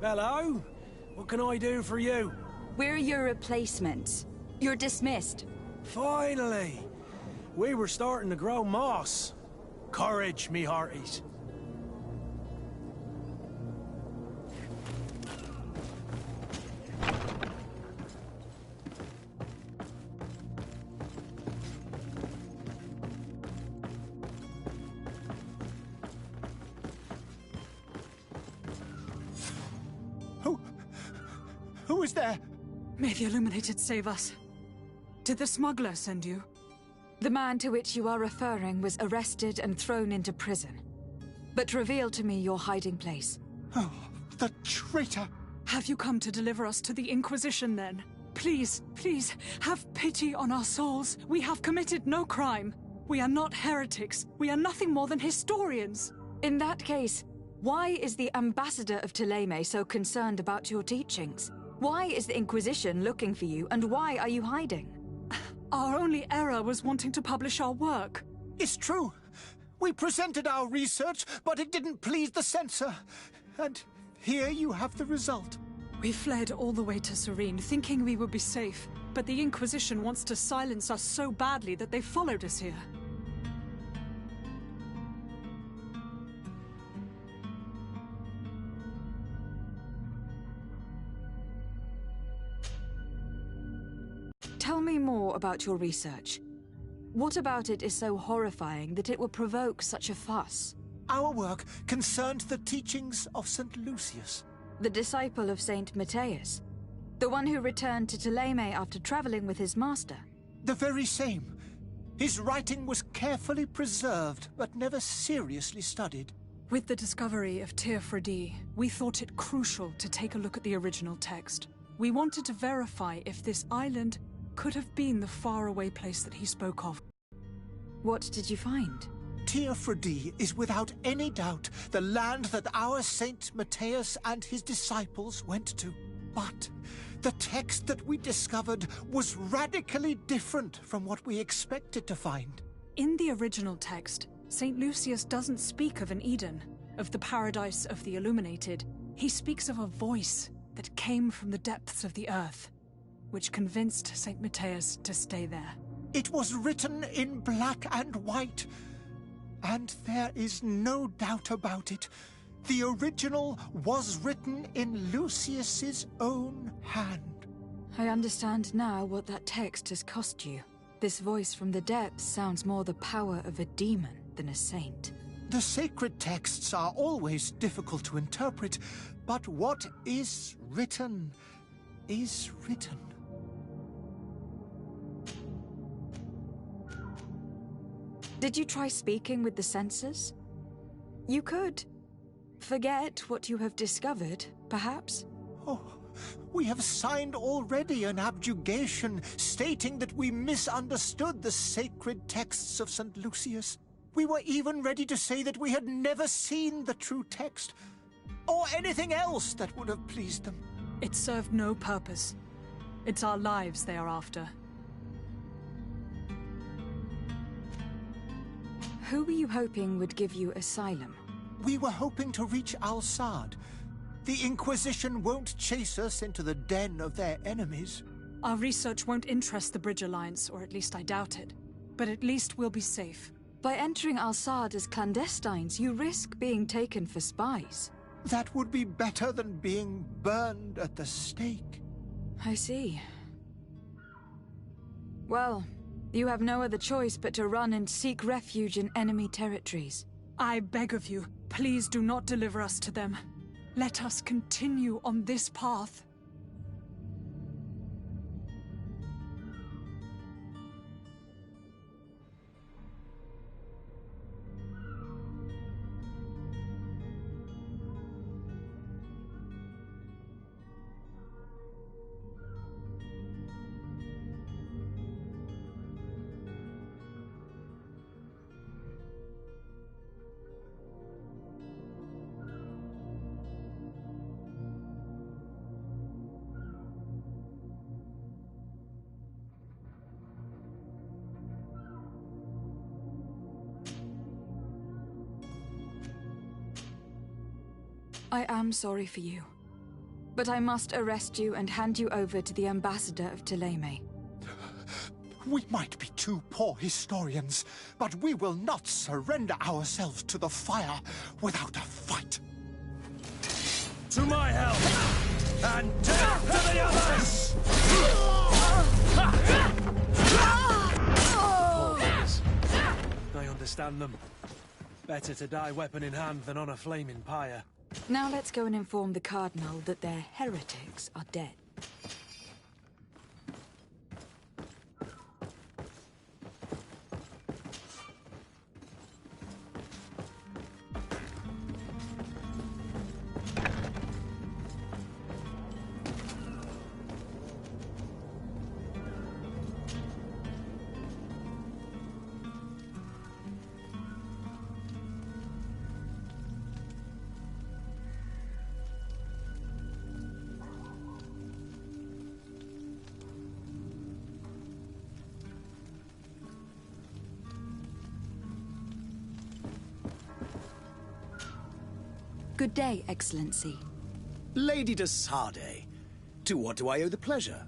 Hello? What can I do for you? We're your replacements. You're dismissed. Finally! We were starting to grow moss. Courage, me hearties. Who is there? May the Illuminated save us. Did the smuggler send you? The man to which you are referring was arrested and thrown into prison. But reveal to me your hiding place. Oh, the traitor! Have you come to deliver us to the Inquisition, then? Please, please, have pity on our souls. We have committed no crime. We are not heretics. We are nothing more than historians. In that case, why is the ambassador of Thélème so concerned about your teachings? Why is the Inquisition looking for you, and why are you hiding? Our only error was wanting to publish our work. It's true. We presented our research, but it didn't please the censor. And here you have the result. We fled all the way to Serene, thinking we would be safe. But the Inquisition wants to silence us so badly that they followed us here. Tell me more about your research. What about it is so horrifying that it will provoke such a fuss? Our work concerned the teachings of St. Lucius. The disciple of St. Matthias? The one who returned to Thélème after traveling with his master? The very same. His writing was carefully preserved, but never seriously studied. With the discovery of Tir Freddy, we thought it crucial to take a look at the original text. We wanted to verify if this island could have been the faraway place that he spoke of. What did you find? Tir Freddy is without any doubt the land that our Saint Matthias and his disciples went to. But the text that we discovered was radically different from what we expected to find. In the original text, St. Lucius doesn't speak of an Eden, of the paradise of the Illuminated. He speaks of a voice that came from the depths of the earth, which convinced St. Matthias to stay there. It was written in black and white, and there is no doubt about it. The original was written in Lucius's own hand. I understand now what that text has cost you. This voice from the depths sounds more the power of a demon than a saint. The sacred texts are always difficult to interpret, but what is written is written. Did you try speaking with the censors? You could. Forget what you have discovered, perhaps? Oh, we have signed already an abjugation stating that we misunderstood the sacred texts of St. Lucius. We were even ready to say that we had never seen the true text, or anything else that would have pleased them. It served no purpose. It's our lives they are after. Who were you hoping would give you asylum? We were hoping to reach Al-Sad. The Inquisition won't chase us into the den of their enemies. Our research won't interest the Bridge Alliance, or at least I doubt it. but at least we'll be safe. By entering Al-Sad as clandestines, you risk being taken for spies. That would be better than being burned at the stake. I see. Well, you have no other choice but to run and seek refuge in enemy territories. I beg of you, please do not deliver us to them. Let us continue on this path. I am sorry for you, but I must arrest you and hand you over to the ambassador of Thélème. We might be two poor historians, but we will not surrender ourselves to the fire without a fight. To my help, and death to the others! Pawns. I understand them. Better to die weapon in hand than on a flaming pyre. Now let's go and inform the Cardinal that their heretics are dead. Good day, Excellency. Lady de Sardet, to what do I owe the pleasure?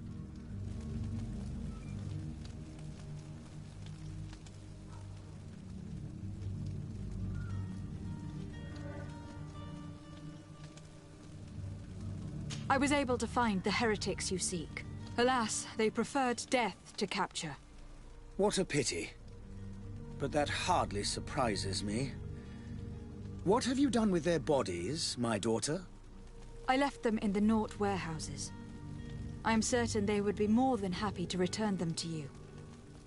I was able to find the heretics you seek. Alas, they preferred death to capture. What a pity. But that hardly surprises me. What have you done with their bodies, my daughter? I left them in the Nort warehouses. I am certain they would be more than happy to return them to you.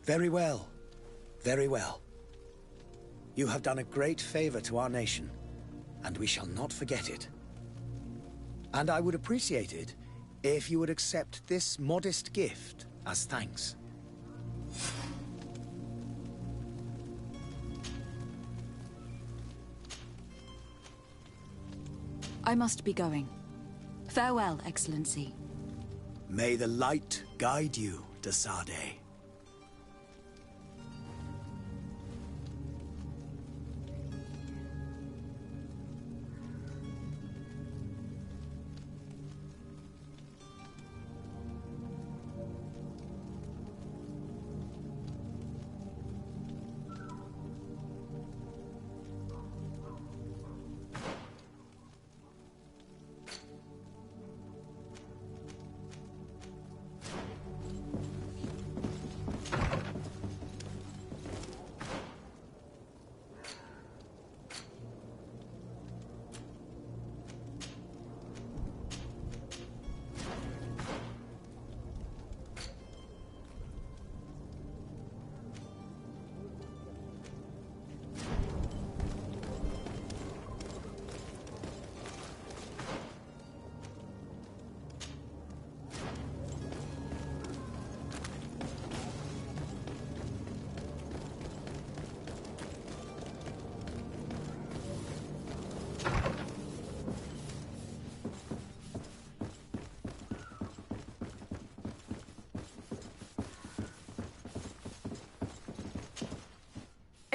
Very well. Very well. You have done a great favor to our nation, and we shall not forget it. And I would appreciate it if you would accept this modest gift as thanks. I must be going. Farewell, Excellency. May the light guide you, de Sardet.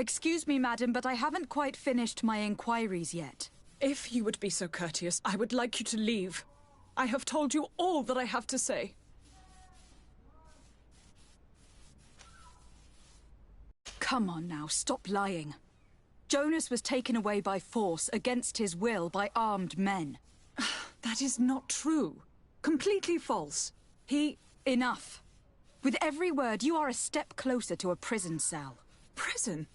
Excuse me, madam, but I haven't quite finished my inquiries yet. If you would be so courteous, I would like you to leave. I have told you all that I have to say. Come on now, stop lying. Jonas was taken away by force, against his will, by armed men. That is not true. Completely false. Enough. With every word, you are a step closer to a prison cell. Prison?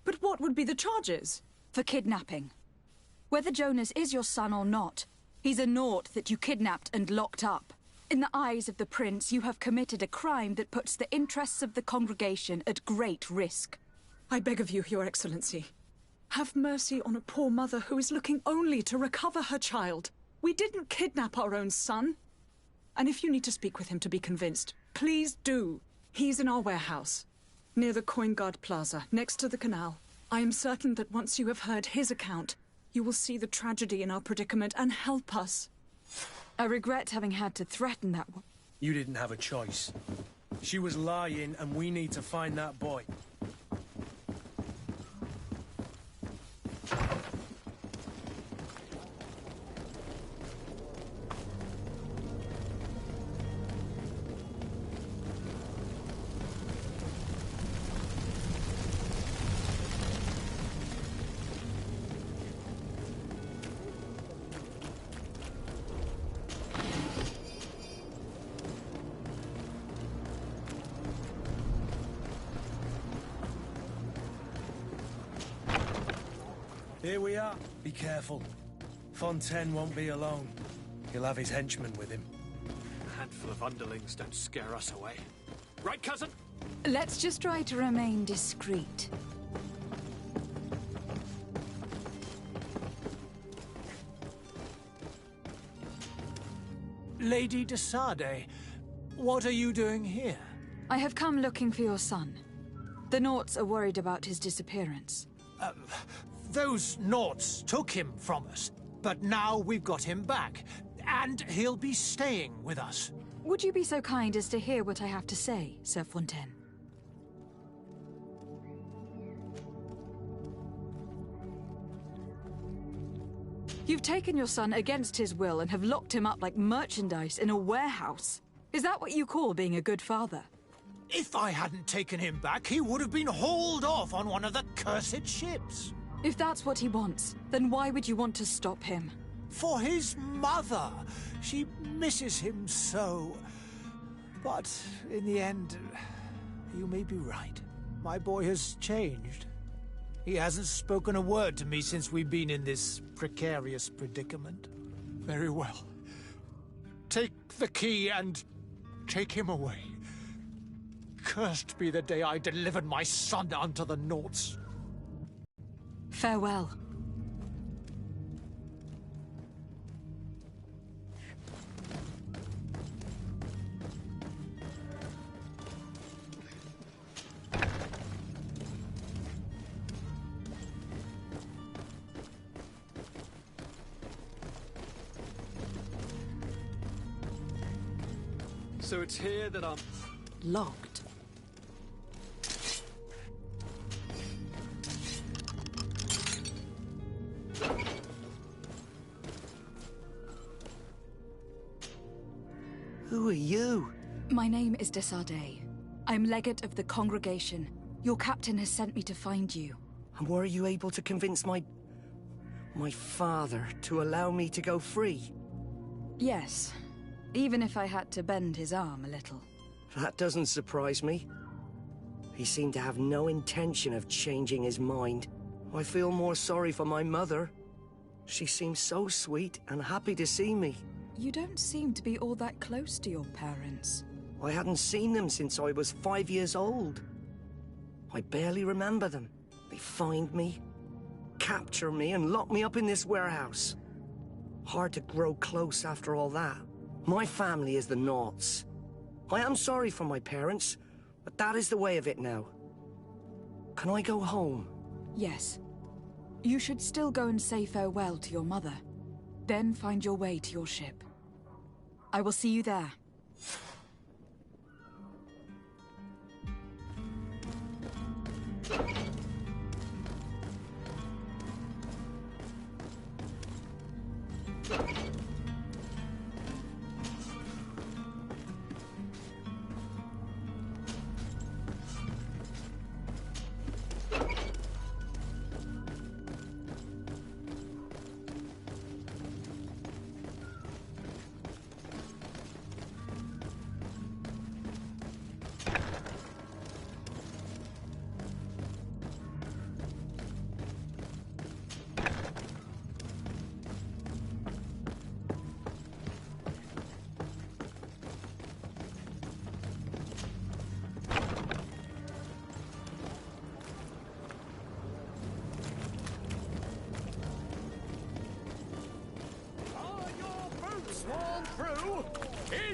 But what would be the charges? For kidnapping. Whether Jonas is your son or not, he's a Naut that you kidnapped and locked up. In the eyes of the prince, you have committed a crime that puts the interests of the congregation at great risk. I beg of you, Your Excellency. Have mercy on a poor mother who is looking only to recover her child. We didn't kidnap our own son. And if you need to speak with him to be convinced, please do. He's in our warehouse, near the Coin Guard Plaza, next to the canal. I am certain that once you have heard his account, you will see the tragedy in our predicament and help us. I regret having had to threaten that one. You didn't have a choice. She was lying, and we need to find that boy. Here we are. Be careful. Fontaine won't be alone. He'll have his henchmen with him. A handful of underlings don't scare us away. Right, cousin? Let's just try to remain discreet. Lady de Sade, what are you doing here? I have come looking for your son. The Nauts are worried about his disappearance. Those Nauts took him from us, but now we've got him back, and he'll be staying with us. Would you be so kind as to hear what I have to say, Sir Fontaine? You've taken your son against his will and have locked him up like merchandise in a warehouse. Is that what you call being a good father? If I hadn't taken him back, he would have been hauled off on one of the cursed ships. If that's what he wants, then why would you want to stop him? For his mother. She misses him so. But in the end, you may be right. My boy has changed. He hasn't spoken a word to me since we've been in this precarious predicament. Very well. Take the key and take him away. Cursed be the day I delivered my son unto the Nauts. Farewell. So it's here that I'm... Locked. Who are you? My name is de Sade. I'm legate of the congregation. Your captain has sent me to find you. And were you able to convince my father to allow me to go free? Yes. Even if I had to bend his arm a little. That doesn't surprise me. He seemed to have no intention of changing his mind. I feel more sorry for my mother. She seemed so sweet and happy to see me. You don't seem to be all that close to your parents. I hadn't seen them since I was 5 years old. I barely remember them. They find me, capture me, and lock me up in this warehouse. Hard to grow close after all that. My family is the Nauts. I am sorry for my parents, but that is the way of it now. Can I go home? Yes. You should still go and say farewell to your mother. Then find your way to your ship. I will see you there.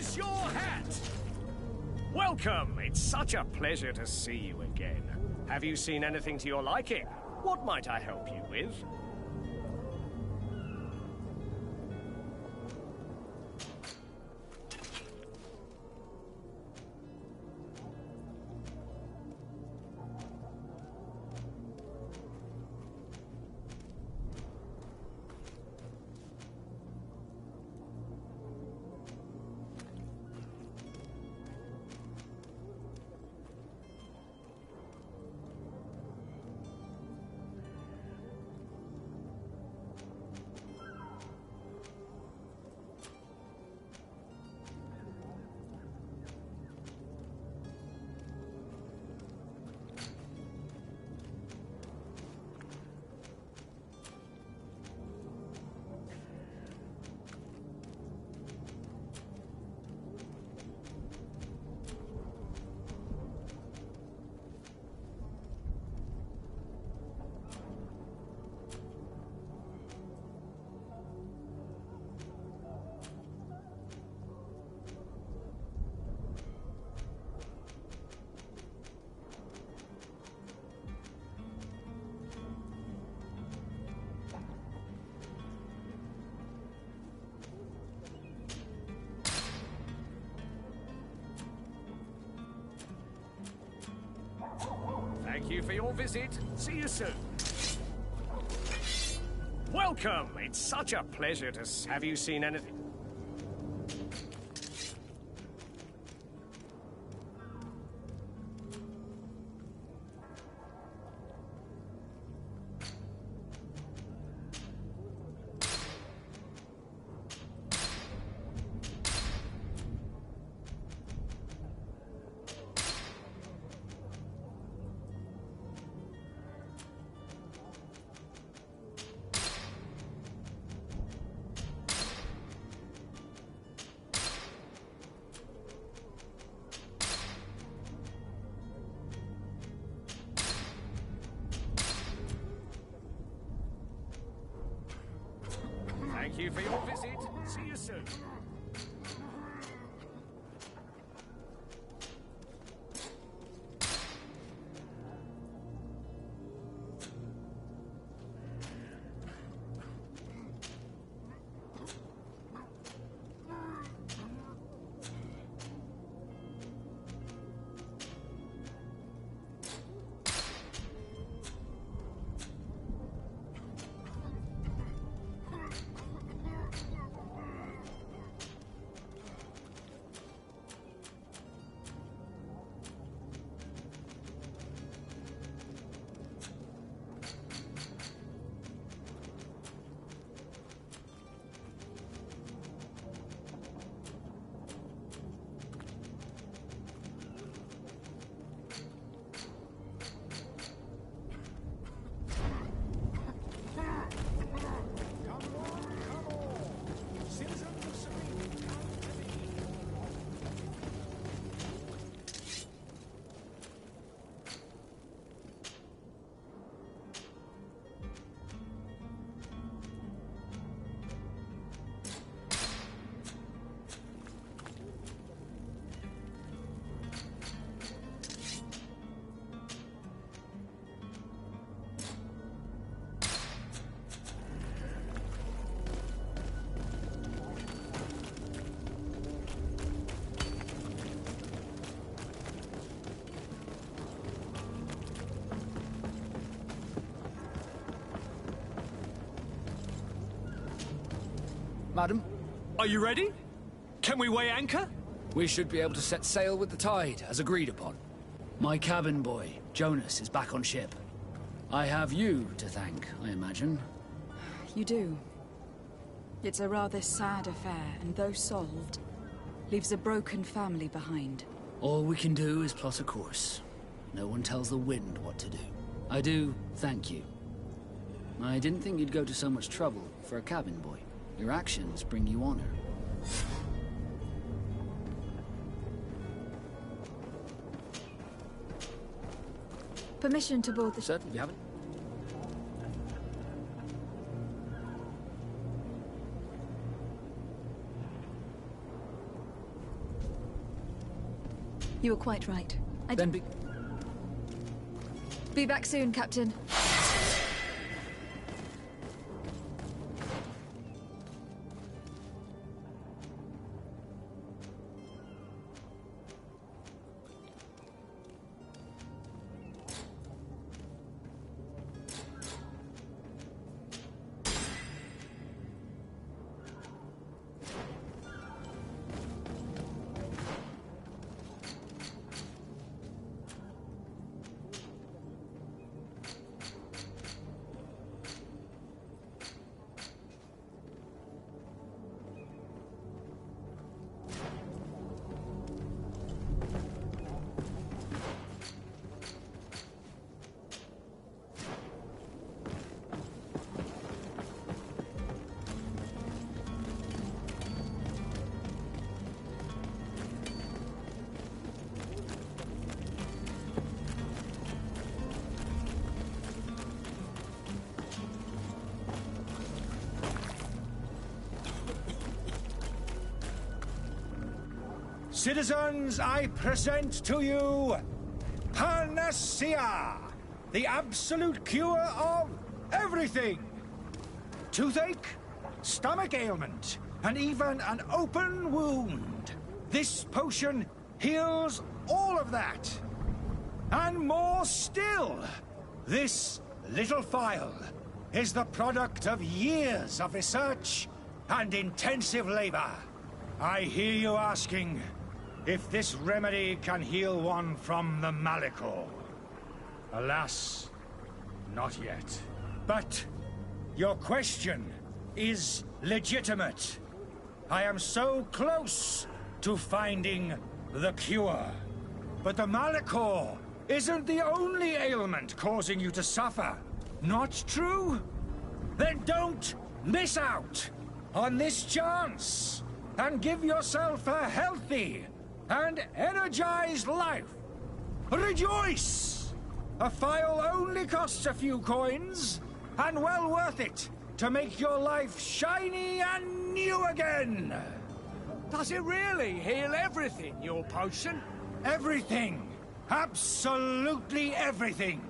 Here's your hat! Welcome! It's such a pleasure to see you again. Have you seen anything to your liking? What might I help you with? Thank you for your visit. See you soon. Welcome! It's such a pleasure to... Have you seen anything? Thank you for your visit. See you soon. Madam? Are you ready? Can we weigh anchor? We should be able to set sail with the tide, as agreed upon. My cabin boy, Jonas, is back on ship. I have you to thank, I imagine. You do. It's a rather sad affair, and though solved, leaves a broken family behind. All we can do is plot a course. No one tells the wind what to do. I do thank you. I didn't think you'd go to so much trouble for a cabin boy. Your actions bring you honor. Permission to board the... Certainly, you haven't. You were quite right. Be back soon, Captain. Citizens, I present to you Panacea, the absolute cure of everything. Toothache, stomach ailment, and even an open wound. This potion heals all of that. And more still, this little phial is the product of years of research and intensive labor. I hear you asking if this remedy can heal one from the Malachor. Alas, not yet. But your question is legitimate. I am so close to finding the cure. But the Malachor isn't the only ailment causing you to suffer. Not true? Then don't miss out on this chance and give yourself a healthy and energized life. Rejoice! A phial only costs a few coins, and well worth it to make your life shiny and new again. Does it really heal everything, your potion? Everything. Absolutely everything.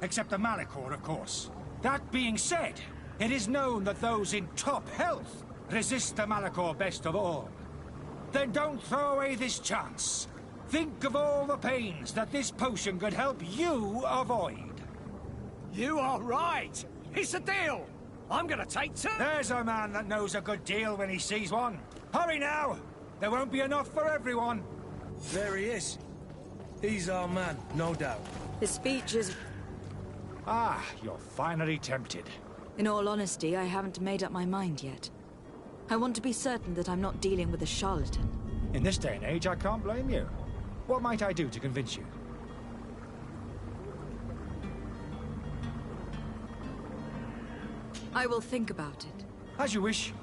Except the Malachor, of course. That being said, it is known that those in top health resist the Malachor best of all. Then don't throw away this chance. Think of all the pains that this potion could help you avoid. You are right. It's a deal. I'm gonna take two. There's a man that knows a good deal when he sees one. Hurry now. There won't be enough for everyone. There he is. He's our man, no doubt. His speech is... Ah, you're finally tempted. In all honesty, I haven't made up my mind yet. I want to be certain that I'm not dealing with a charlatan. In this day and age, I can't blame you. What might I do to convince you? I will think about it. As you wish,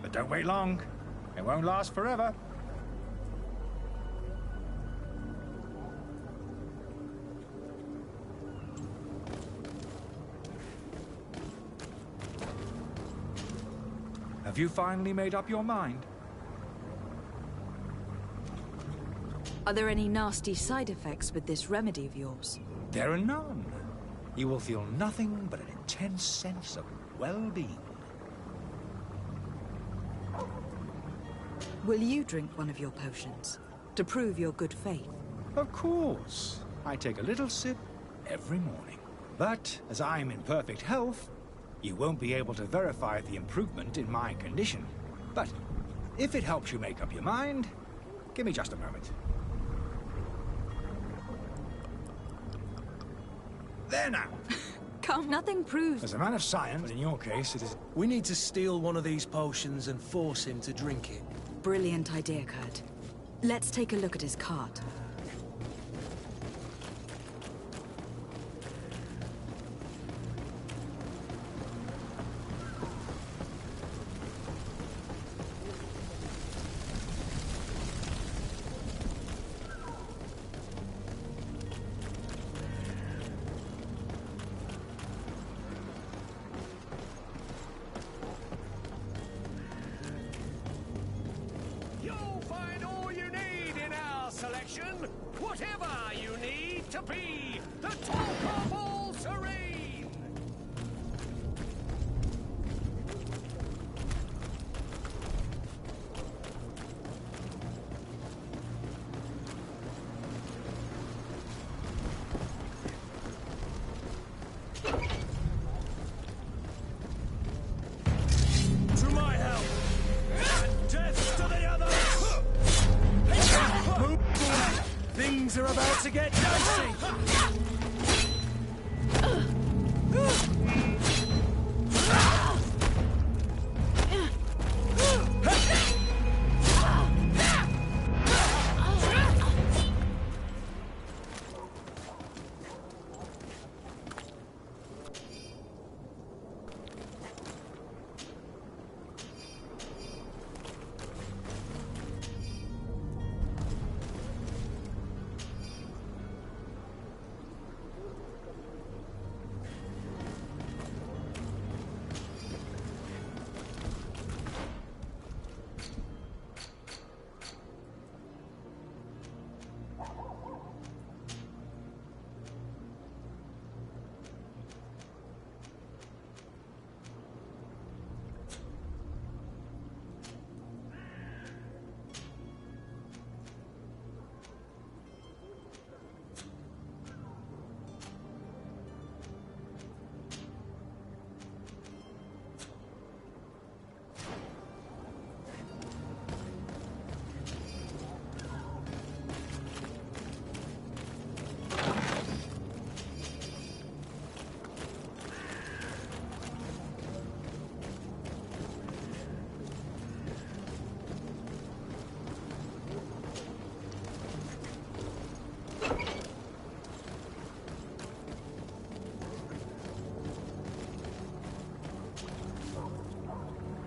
but don't wait long. It won't last forever. Have you finally made up your mind? Are there any nasty side effects with this remedy of yours? There are none. You will feel nothing but an intense sense of well-being. Will you drink one of your potions to prove your good faith? Of course. I take a little sip every morning. But as I'm in perfect health, you won't be able to verify the improvement in my condition. But if it helps you make up your mind, give me just a moment. There now. Come, nothing proves... As a man of science, in your case, it is... We need to steal one of these potions and force him to drink it. Brilliant idea, Kurt. Let's take a look at his cart. You'll find all you need in our selection. whatever you need to be the talk of all serene. To my help! And death to the others! Move away! Things are about to get dicey!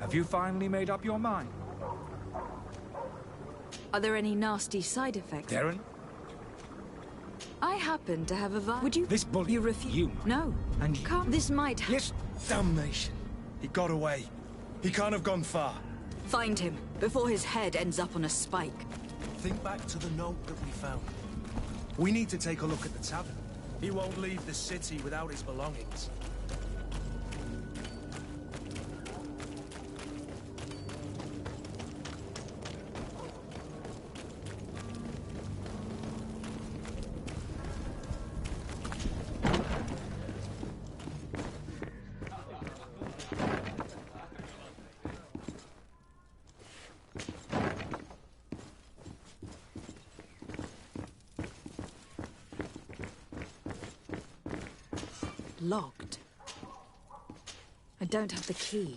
Have you finally made up your mind? Are there any nasty side effects? Darren? I happen to have a Would you? This bully. You refuse? You. No. And Come. This might. Yes. Damnation. He got away. He can't have gone far. Find him before his head ends up on a spike. Think back to the note that we found. We need to take a look at the tavern. He won't leave the city without his belongings. Locked. I don't have the key.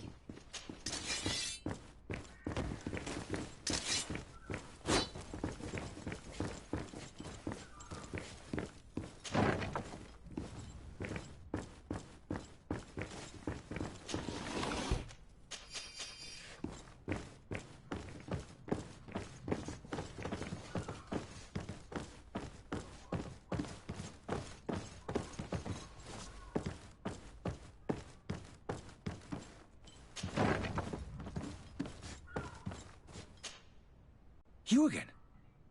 You again?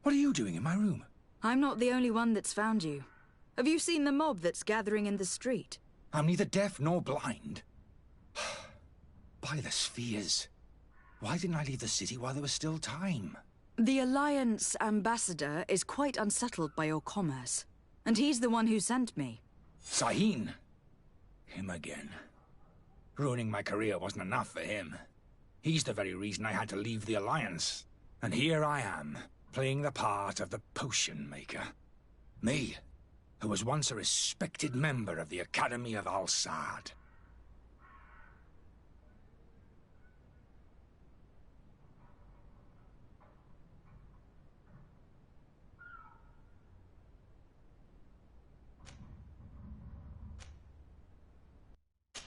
What are you doing in my room? I'm not the only one that's found you. Have you seen the mob that's gathering in the street? I'm neither deaf nor blind. By the spheres. Why didn't I leave the city while there was still time? The Alliance ambassador is quite unsettled by your commerce. And he's the one who sent me. Sahin. Him again. Ruining my career wasn't enough for him. He's the very reason I had to leave the Alliance. And here I am, playing the part of the potion maker. Me, who was once a respected member of the Academy of Al-Sad.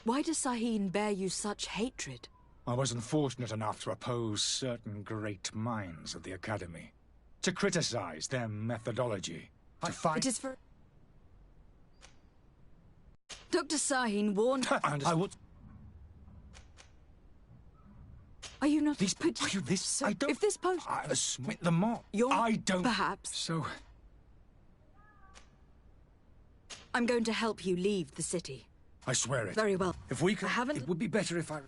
Why does Sahin bear you such hatred? I wasn't fortunate enough to oppose certain great minds of the Academy. To criticize their methodology. To find... It is for... Dr. Sahin warned... I would... Are you not... These... Are you this... So I don't... If this potion... I submit them all. You're... I don't... Perhaps... So... I'm going to help you leave the city. I swear it. Very well. If we could... I haven't... It would be better if I...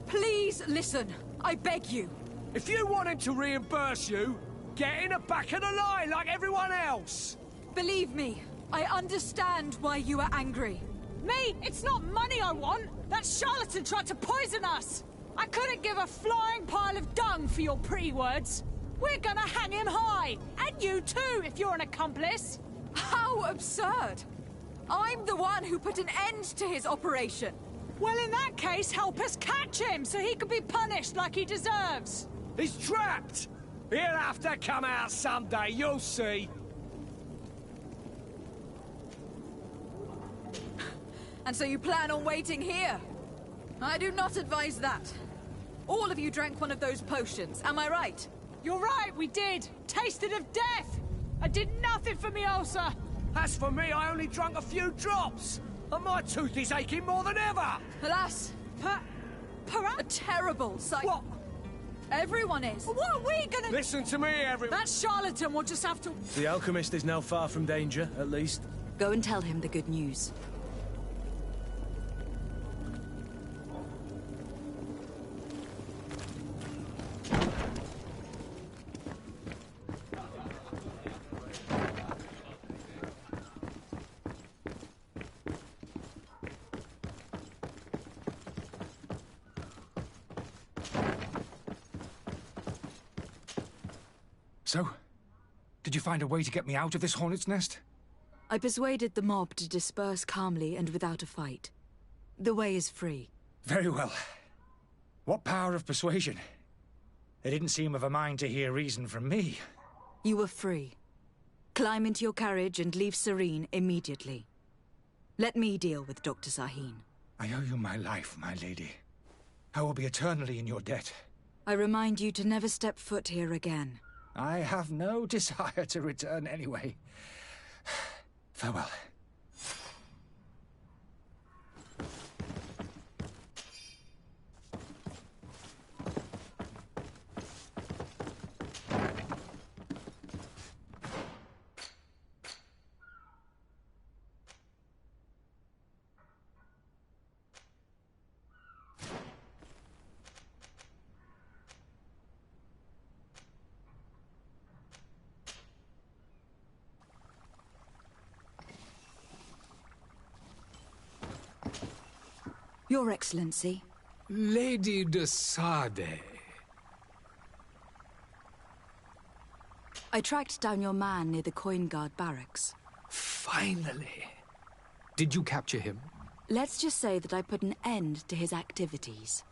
Please listen. I beg you. If you want him to reimburse you, get in the back of the line like everyone else. Believe me, I understand why you are angry. Me? It's not money I want. That charlatan tried to poison us. I couldn't give a flying pile of dung for your pretty words. We're gonna hang him high. And you too, if you're an accomplice. How absurd! I'm the one who put an end to his operation. Well, in that case, help us catch him so he can be punished like he deserves. He's trapped! He'll have to come out someday, you'll see. And so you plan on waiting here? I do not advise that. All of you drank one of those potions, am I right? You're right, we did. Tasted of death. I did nothing for me ulcer. As for me, I only drank a few drops. And my tooth is aching more than ever. Alas, a terrible sight. What? Everyone is. What are we gonna... Listen to me, everyone. That charlatan will just have to... The alchemist is now far from danger, at least. Go and tell him the good news. So, did you find a way to get me out of this hornet's nest? I persuaded the mob to disperse calmly and without a fight. The way is free. Very well. What power of persuasion? They didn't seem of a mind to hear reason from me. You were free. Climb into your carriage and leave Serene immediately. Let me deal with Dr. Sahin. I owe you my life, my lady. I will be eternally in your debt. I remind you to never step foot here again. I have no desire to return anyway. Farewell. Your Excellency. Lady de Sade. I tracked down your man near the Coin Guard barracks. Finally. Did you capture him? Let's just say that I put an end to his activities.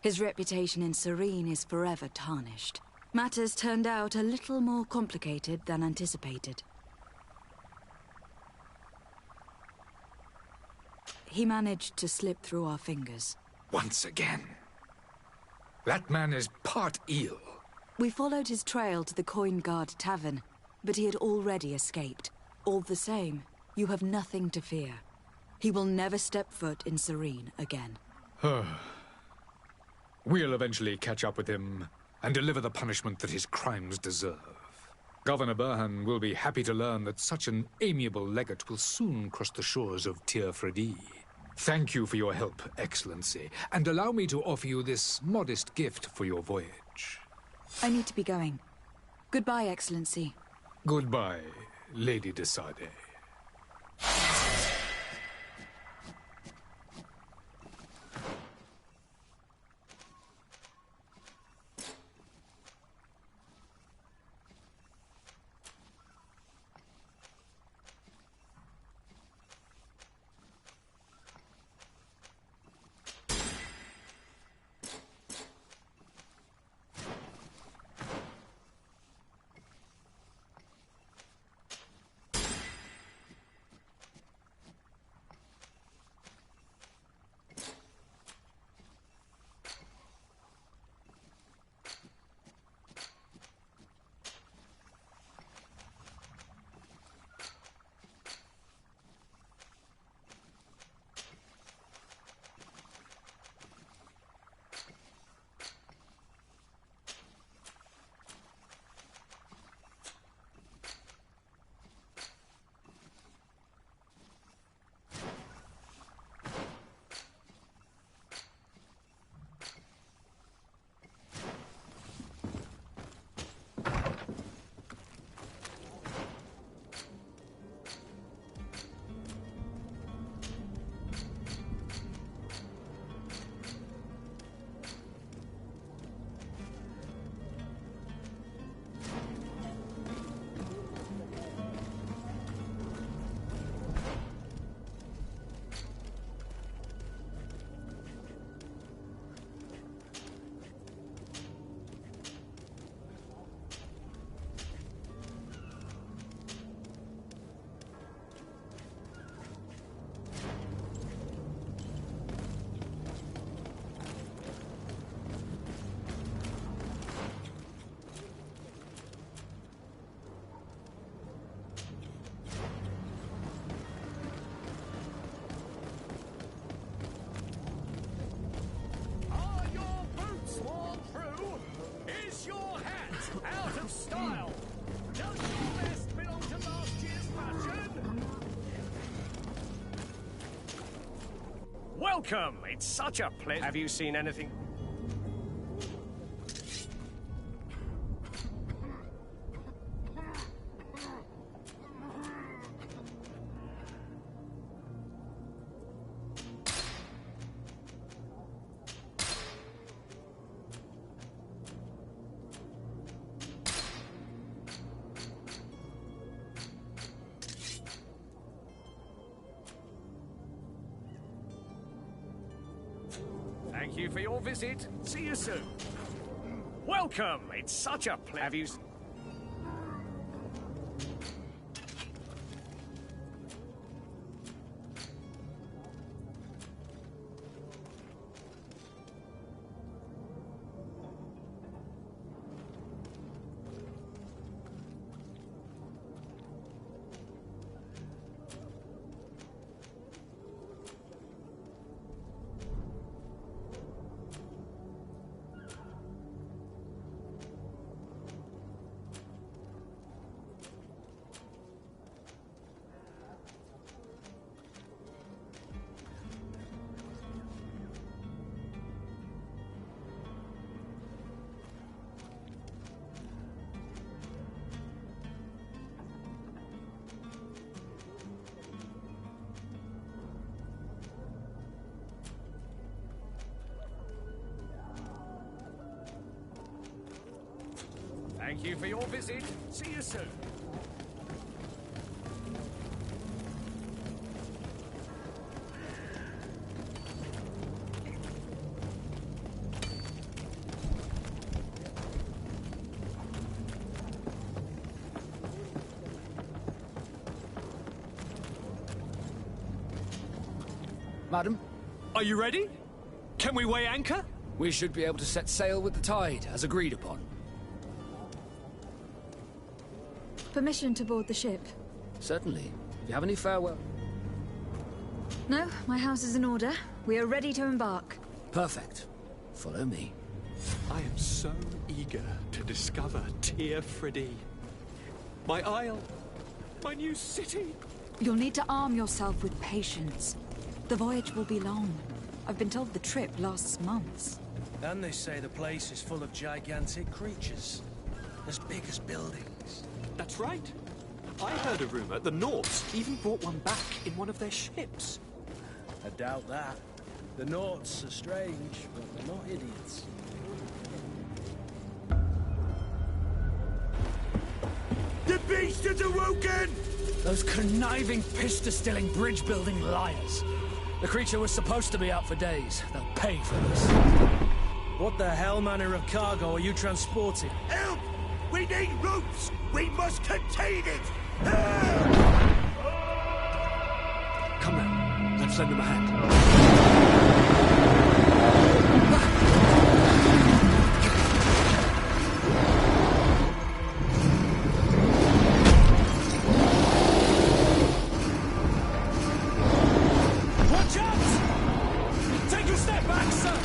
His reputation in Serene is forever tarnished. Matters turned out a little more complicated than anticipated. He managed to slip through our fingers. Once again. That man is part eel. We followed his trail to the Coin Guard Tavern, but he had already escaped. All the same, you have nothing to fear. He will never step foot in Serene again. We'll eventually catch up with him and deliver the punishment that his crimes deserve. Governor Burhan will be happy to learn that such an amiable legate will soon cross the shores of Tir Fredi. Thank you for your help, Excellency, and allow me to offer you this modest gift for your voyage. I need to be going. Goodbye, Excellency. Goodbye, Lady de Sade. Welcome! It's such a pleasure. Have you seen anything? Thank you for your visit. See you soon. Welcome! It's such a pleasure. Have you... Thank you for your visit. See you soon. Madam? Are you ready? Can we weigh anchor? We should be able to set sail with the tide, as agreed upon. Permission to board the ship? Certainly. If you have any farewell... No, my house is in order. We are ready to embark. Perfect. Follow me. I am so eager to discover Tir Fridee. My isle. My new city. You'll need to arm yourself with patience. The voyage will be long. I've been told the trip lasts months. And they say the place is full of gigantic creatures. As big as buildings. That's right. I heard a rumor the Norts even brought one back in one of their ships. I doubt that. The Norts are strange, but they're not idiots. The beast is awoken! Those conniving, pista-stilling, bridge-building liars. The creature was supposed to be out for days. They'll pay for this. What the hell manner of cargo are you transporting? Help! We need ropes! We must contain it! Come now. Let's lend them a hand. Watch out! Take a step back, sir!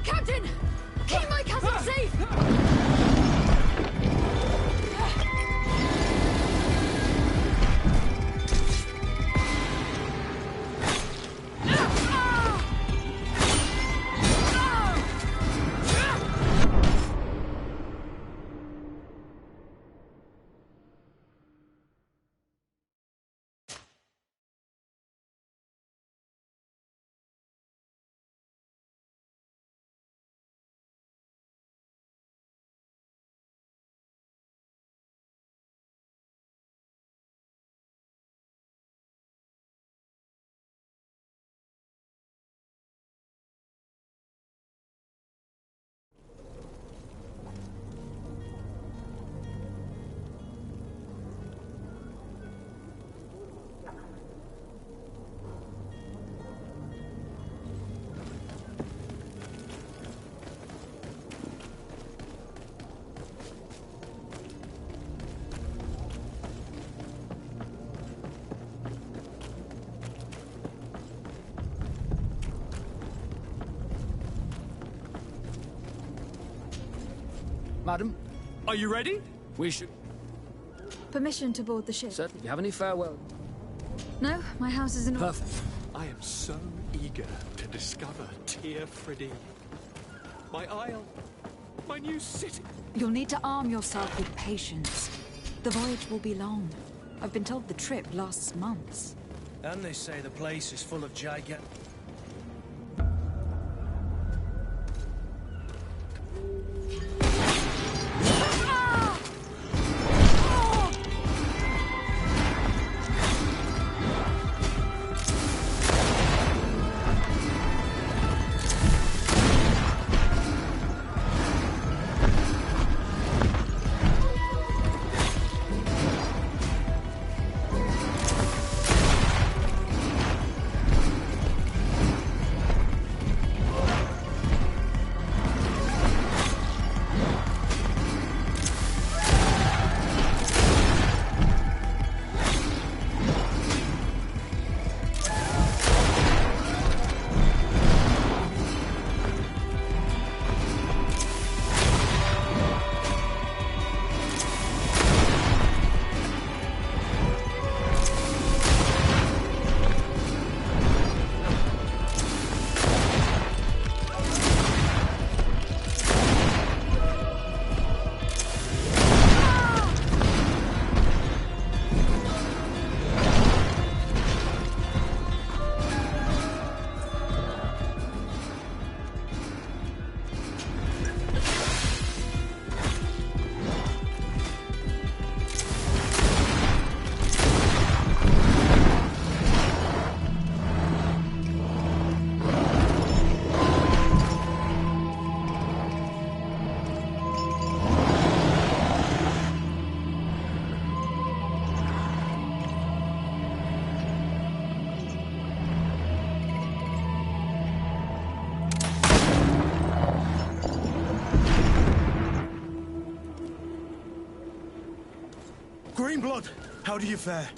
Captain! Madam? Are you ready? We should... Permission to board the ship? Certainly. Do you have any farewell? No, my house is in order. Perfect. I am so eager to discover Tir Fridee. My isle. My new city. You'll need to arm yourself with patience. The voyage will be long. I've been told the trip lasts months. And they say the place is full of gigantic... Greenblood, how do you fare?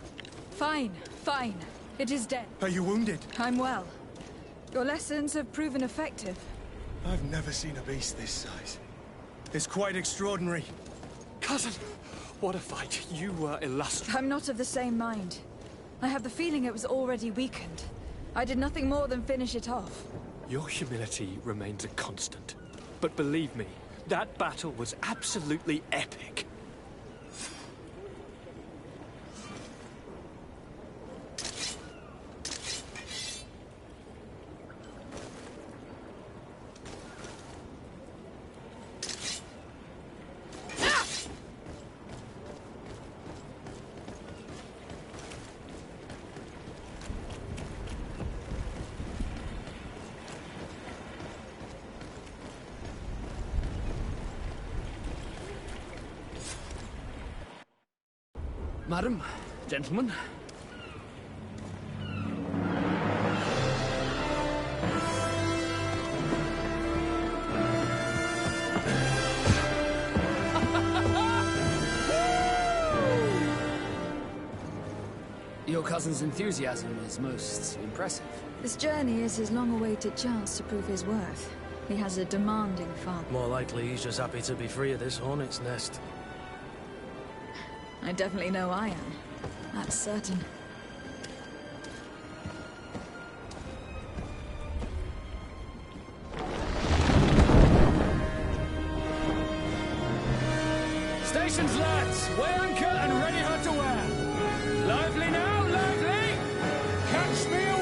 Fine, fine. It is dead. Are you wounded? I'm well. Your lessons have proven effective. I've never seen a beast this size. It's quite extraordinary. Cousin, what a fight. You were illustrious. I'm not of the same mind. I have the feeling it was already weakened. I did nothing more than finish it off. Your humility remains a constant. But believe me, that battle was absolutely epic. Madam, gentlemen. Your cousin's enthusiasm is most impressive. This journey is his long-awaited chance to prove his worth. He has a demanding father. More likely he's just happy to be free of this hornet's nest. I definitely know I am. That's certain. Stations, lads! Weigh anchor and ready her to wear! Lively now, lively! Catch me a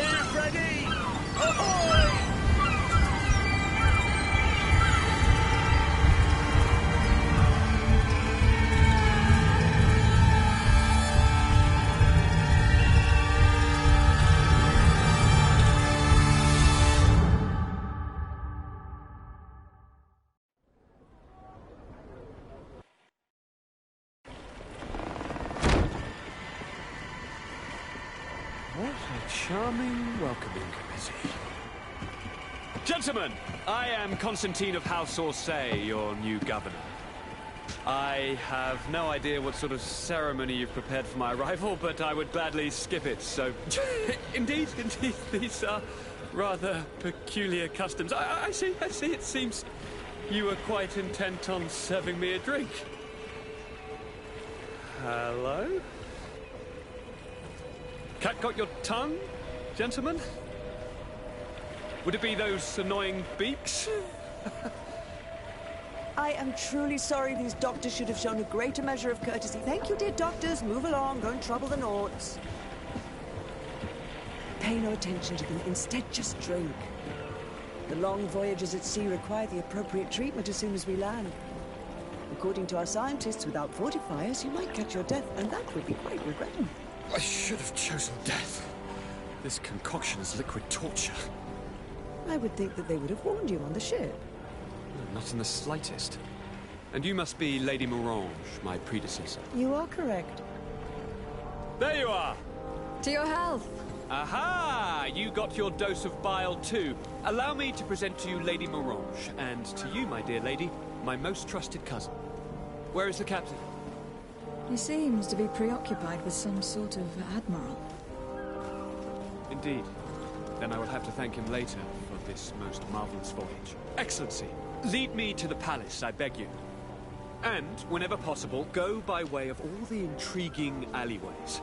Tear Freddy! Ahoy! What a charming welcoming committee. Gentlemen, I am Constantine of House Orsay, your new governor. I have no idea what sort of ceremony you've prepared for my arrival, but I would gladly skip it, so... indeed, these are rather peculiar customs. I see, it seems you were quite intent on serving me a drink. Hello? Cat got your tongue, gentlemen? Would it be those annoying beaks? I am truly sorry. These doctors should have shown a greater measure of courtesy. Thank you, dear doctors. Move along. Don't trouble the Nauts. Pay no attention to them. Instead, just drink. The long voyages at sea require the appropriate treatment as soon as we land. According to our scientists, without fortifiers, you might catch your death, and that would be quite regrettable. I should have chosen death. This concoction is liquid torture. I would think that they would have warned you on the ship. Not in the slightest. And you must be Lady Morange, my predecessor. You are correct. There you are! To your health! Aha! You got your dose of bile too. Allow me to present to you Lady Morange, and to you, my dear lady, my most trusted cousin. Where is the captain? He seems to be preoccupied with some sort of admiral. Indeed. Then I will have to thank him later for this most marvelous voyage. Excellency, lead me to the palace, I beg you. And, whenever possible, go by way of all the intriguing alleyways.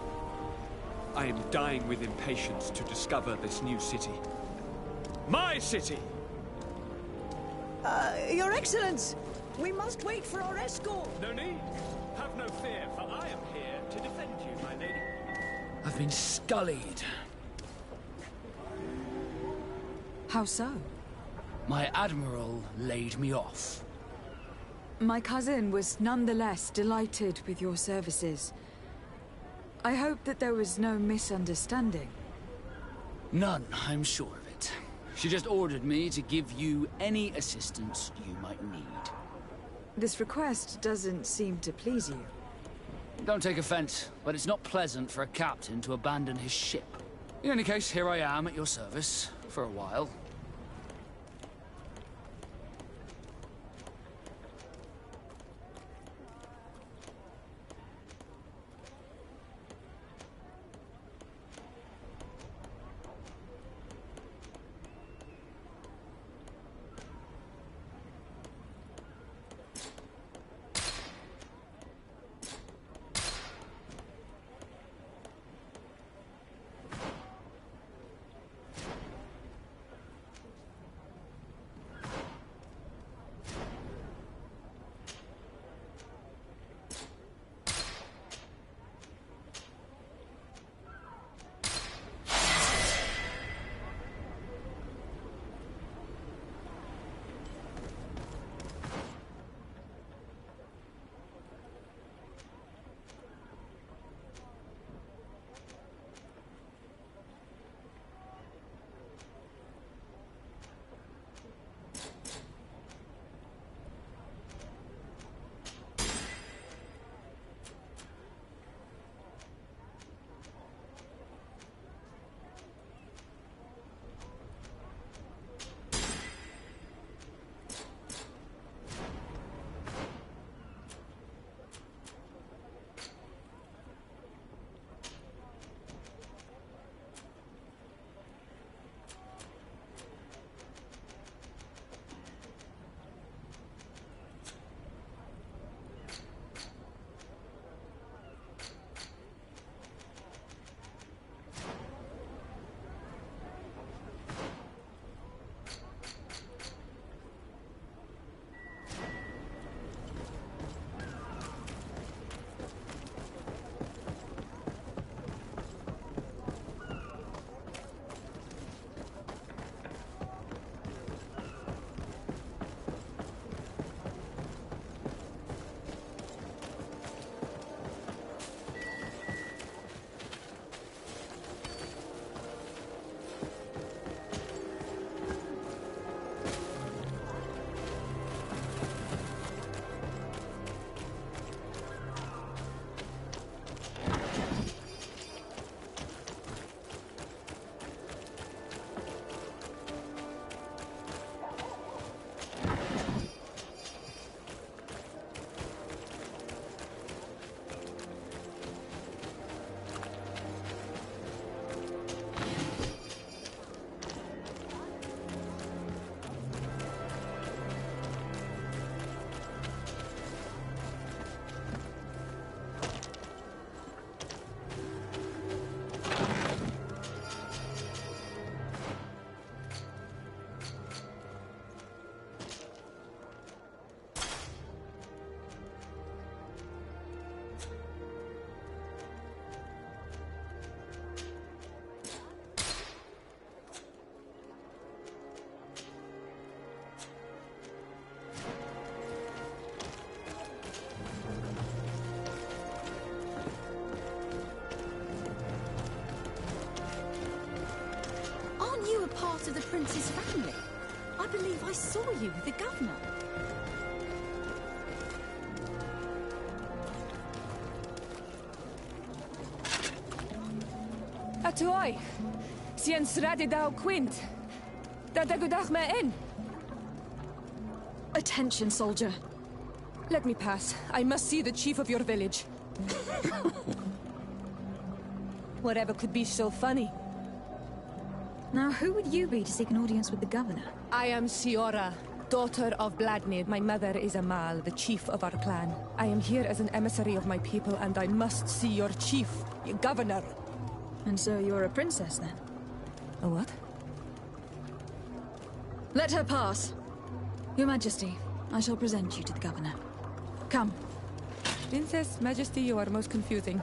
I am dying with impatience to discover this new city. My city! Your Excellence! We must wait for our escort! No need. Have no fear, for I am here to defend you, my lady. I've been scullied. How so? My admiral laid me off. My cousin was nonetheless delighted with your services. I hope that there was no misunderstanding. None, I'm sure of it. She just ordered me to give you any assistance you might need. This request doesn't seem to please you. Don't take offense, but it's not pleasant for a captain to abandon his ship. In any case, here I am at your service, for a while. part of the prince's family? I believe I saw you with the governor. Atuai, sien sradi dau quint. Da dagudach me in. Attention, soldier. Let me pass. I must see the chief of your village. Whatever could be so funny? Now, who would you be to seek an audience with the governor? I am Siora, daughter of Bladnid. My mother is Amal, the chief of our clan. I am here as an emissary of my people, and I must see your chief, your governor. And so you're a princess, then? A what? Let her pass. Your Majesty, I shall present you to the governor. Come. Princess, Majesty, you are most confusing.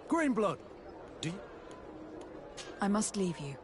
Greenblood, do you... I must leave you.